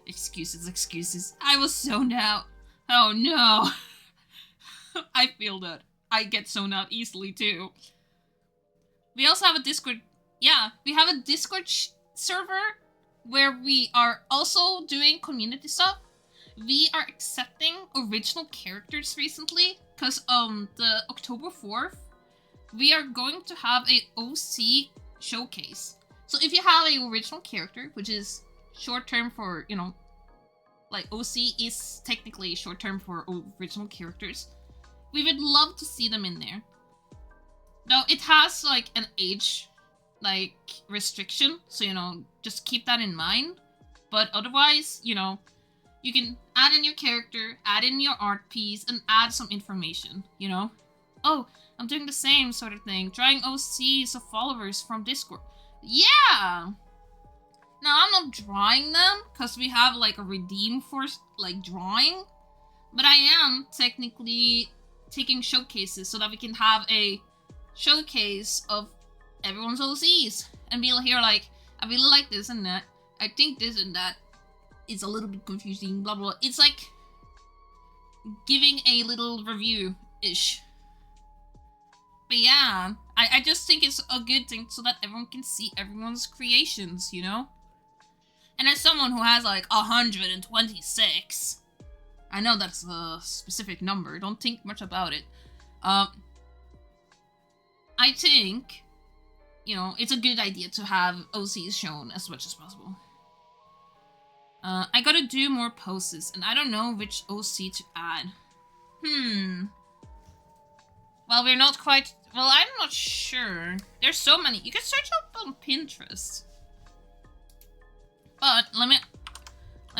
excuses. I was zoned out. Oh no. I feel that. I get zoned out easily too. We also have a Discord. Yeah, we have a Discord server where we are also doing community stuff. We are accepting original characters recently because the October 4th we are going to have a OC showcase. So if you have a original character, which is short term for, you know, like OC is technically short term for original characters, we would love to see them in there. Now it has like an age like restriction, so you know, just keep that in mind. But otherwise, you know, you can add in your character, add in your art piece, and add some information, you know? Oh, I'm doing the same sort of thing, drawing OCs of followers from Discord. Yeah! Now, I'm not drawing them, because we have, like, a redeem for, like, drawing. But I am technically taking showcases so that we can have a showcase of everyone's OCs. And be here like, I really like this and that. I think this and that. It's a little bit confusing, blah, blah, blah. It's like giving a little review-ish. But yeah, I just think it's a good thing so that everyone can see everyone's creations, you know? And as someone who has like 126, I know that's a specific number, don't think much about it. I think, you know, it's a good idea to have OCs shown as much as possible. I gotta do more poses, and I don't know which OC to add. Well, we're not quite... Well, I'm not sure. There's so many. You can search up on Pinterest. But, let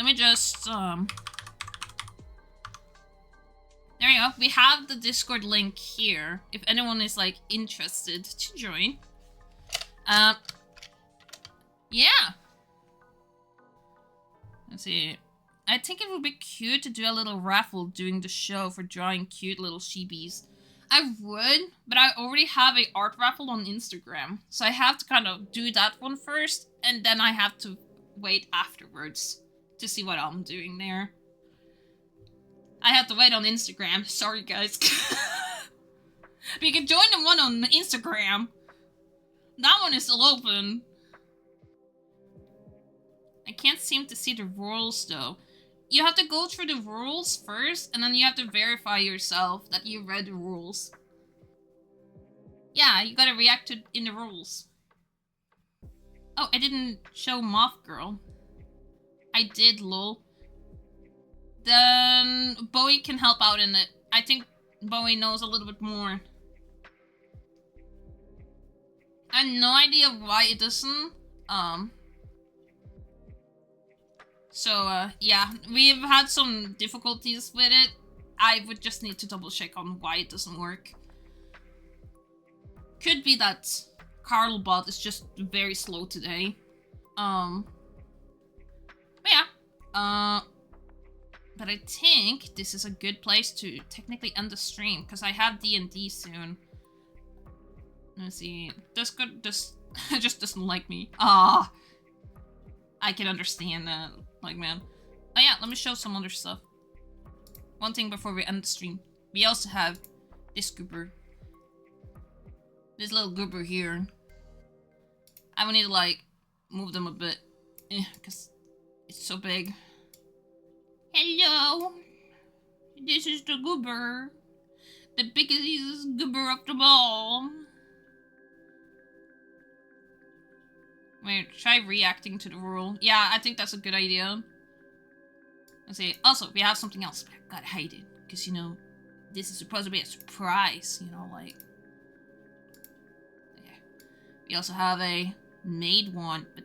me just, there you go. We have the Discord link here, if anyone is, like, interested to join. Yeah. Let's see. I think it would be cute to do a little raffle during the show for drawing cute little sheebies. I would, but I already have a art raffle on Instagram, so I have to kind of do that one first, and then I have to wait afterwards to see what I'm doing there. I have to wait on Instagram. Sorry, guys. But you can join the one on Instagram. That one is still open. I can't seem to see the rules, though. You have to go through the rules first, and then you have to verify yourself that you read the rules. Yeah, you gotta react to in the rules. Oh, I didn't show Moth Girl. I did, lol. Then Bowie can help out in it. I think Bowie knows a little bit more. I have no idea why it doesn't. So, yeah, we've had some difficulties with it. I would just need to double check on why it doesn't work. Could be that Carlbot is just very slow today. But yeah. But I think this is a good place to technically end the stream, because I have D&D soon. Let's see. Discord just doesn't like me. Ah. I can understand that. Like, man. Oh yeah, let me show some other stuff. One thing before we end the stream. We also have this goober. This little goober here. I will need to, like, move them a bit. Because it's so big. Hello! This is the goober. The biggest goober of them all. Wait, try reacting to the rule. Yeah, I think that's a good idea. Let's see. Also, we have something else, but I gotta hide it. Because, you know, this is supposed to be a surprise, you know, like... Yeah. We also have a made one, but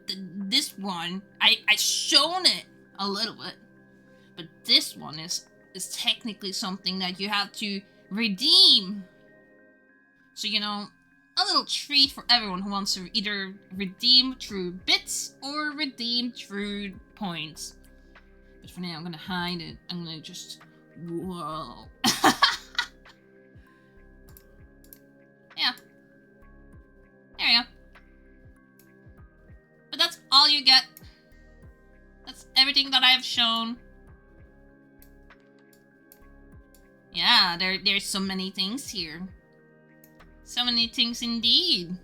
this one, I shown it a little bit, but this one is technically something that you have to redeem. So, you know, a little treat for everyone who wants to either redeem through bits or redeem through points. But for now, I'm gonna hide it. I'm gonna just... Whoa. Yeah. There we go. But that's all you get. That's everything that I have shown. Yeah, there's so many things here. So many things indeed.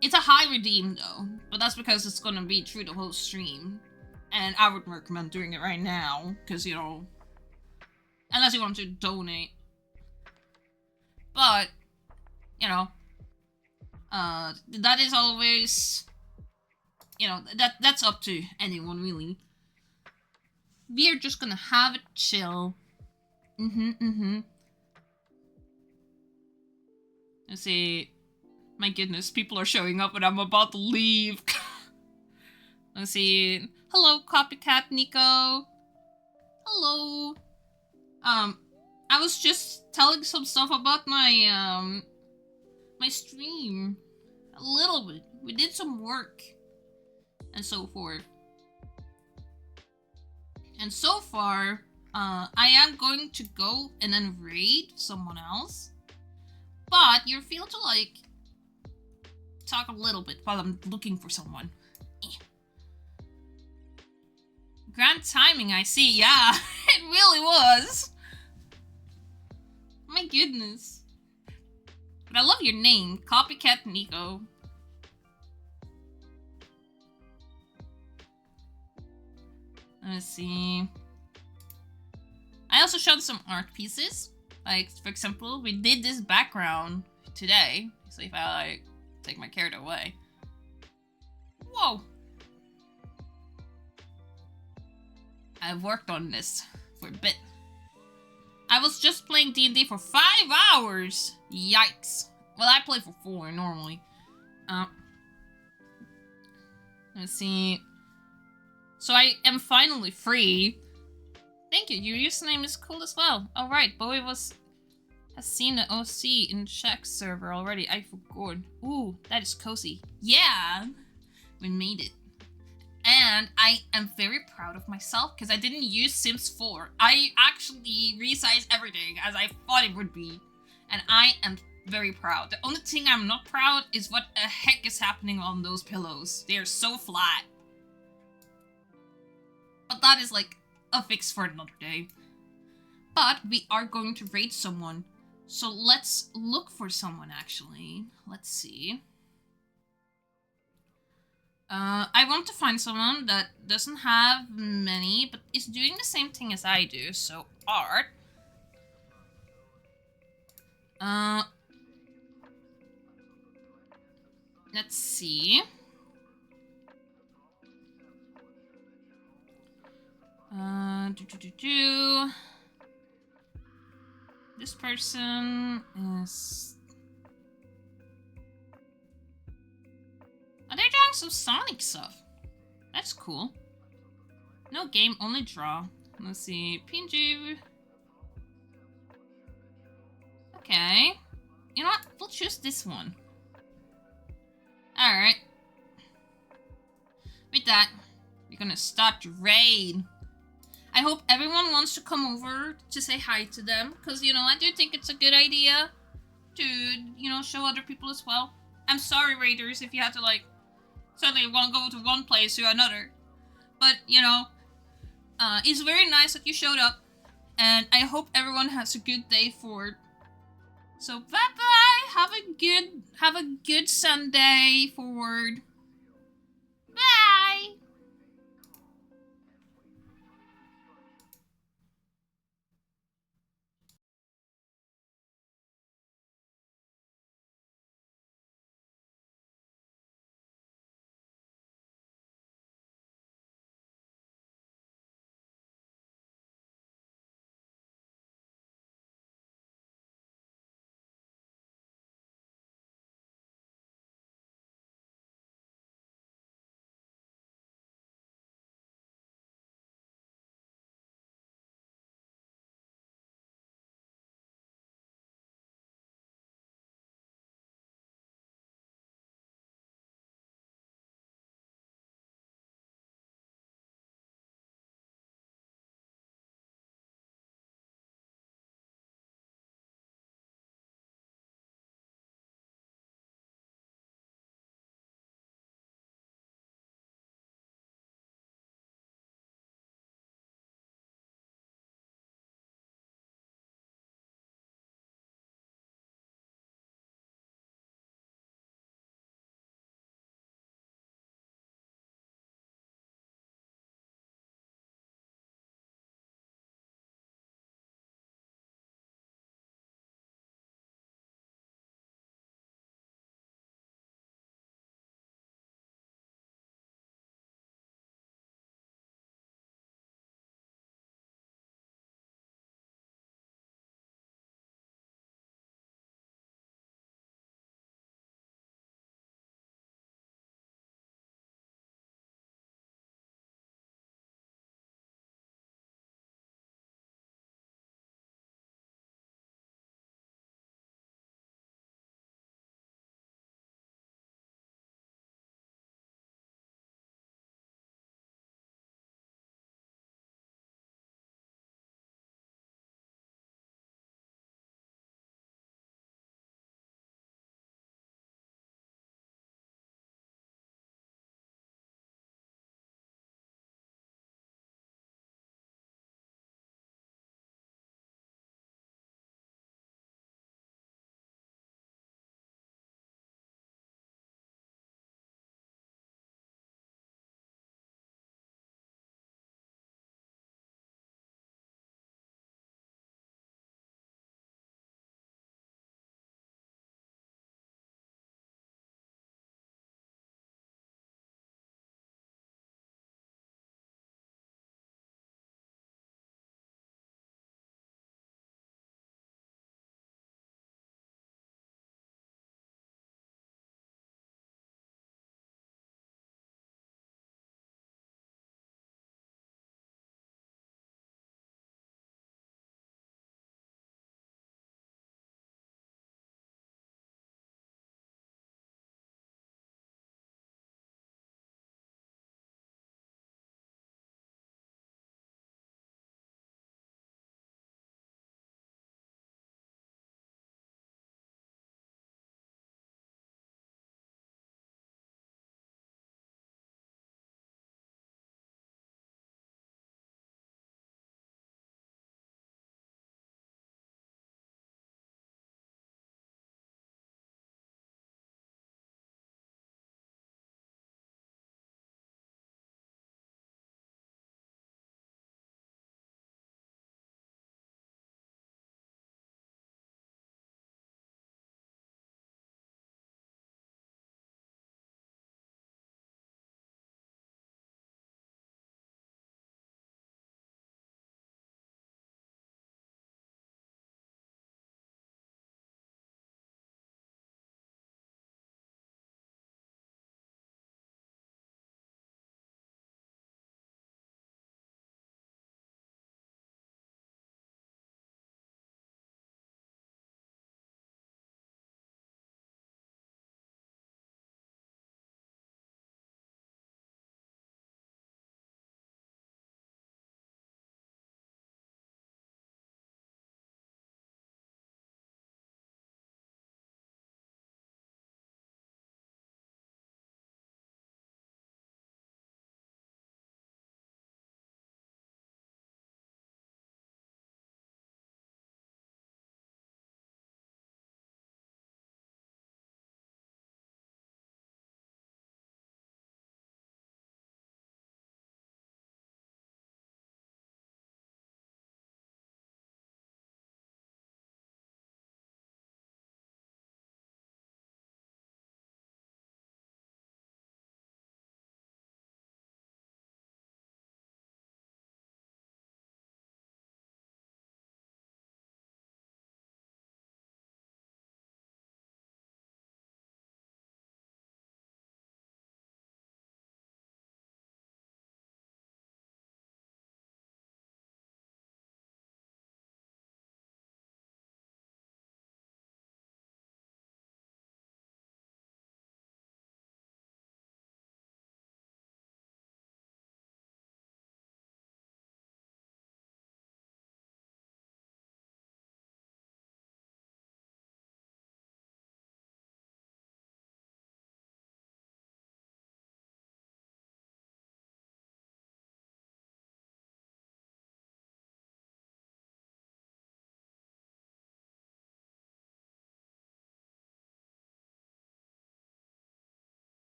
It's a high redeem though, but that's because it's gonna be through the whole stream. And I would recommend doing it right now, because, you know, unless you want to donate. But, you know, that is always, you know, that's up to anyone, really. We are just gonna have it chill. Let's see. My goodness, people are showing up and I'm about to leave. Let's see. Hello, Copycat Nico. Hello. I was just telling some stuff about my, my stream. A little bit. We did some work. And so forth. And so far, I am going to go and then raid someone else. But you're free to, like, talk a little bit while I'm looking for someone. Grand timing, I see. Yeah, it really was. My goodness. But I love your name, Copycat Nico. Let's see. I also showed some art pieces. Like, for example, we did this background today. So if I, like, take my character away. Whoa! I've worked on this for a bit. I was just playing D&D for 5 hours! Yikes. Well, I play for 4 normally. Let's see. So I am finally free. Thank you, your username is cool as well. Alright, Bowie has seen the OC in Czech server already. I forgot. Ooh, that is cozy. Yeah! We made it. And I am very proud of myself because I didn't use Sims 4. I actually resized everything as I thought it would be. And I am very proud. The only thing I'm not proud is what the heck is happening on those pillows. They are so flat. But that is like a fix for another day. But we are going to raid someone. So let's look for someone actually. Let's see. I want to find someone that doesn't have many, but is doing the same thing as I do, so art. Let's see. This person is... Oh, they're doing some Sonic stuff. That's cool. No game, only draw. Let's see. PNG. Okay. You know what? We'll choose this one. Alright. With that, we're gonna start the raid. I hope everyone wants to come over to say hi to them. Because, you know, I do think it's a good idea to, you know, show other people as well. I'm sorry, raiders, if you have to, like, suddenly want to go to one place to another. But, you know, it's very nice that you showed up. And I hope everyone has a good day forward. So, bye-bye! Have a good Sunday forward.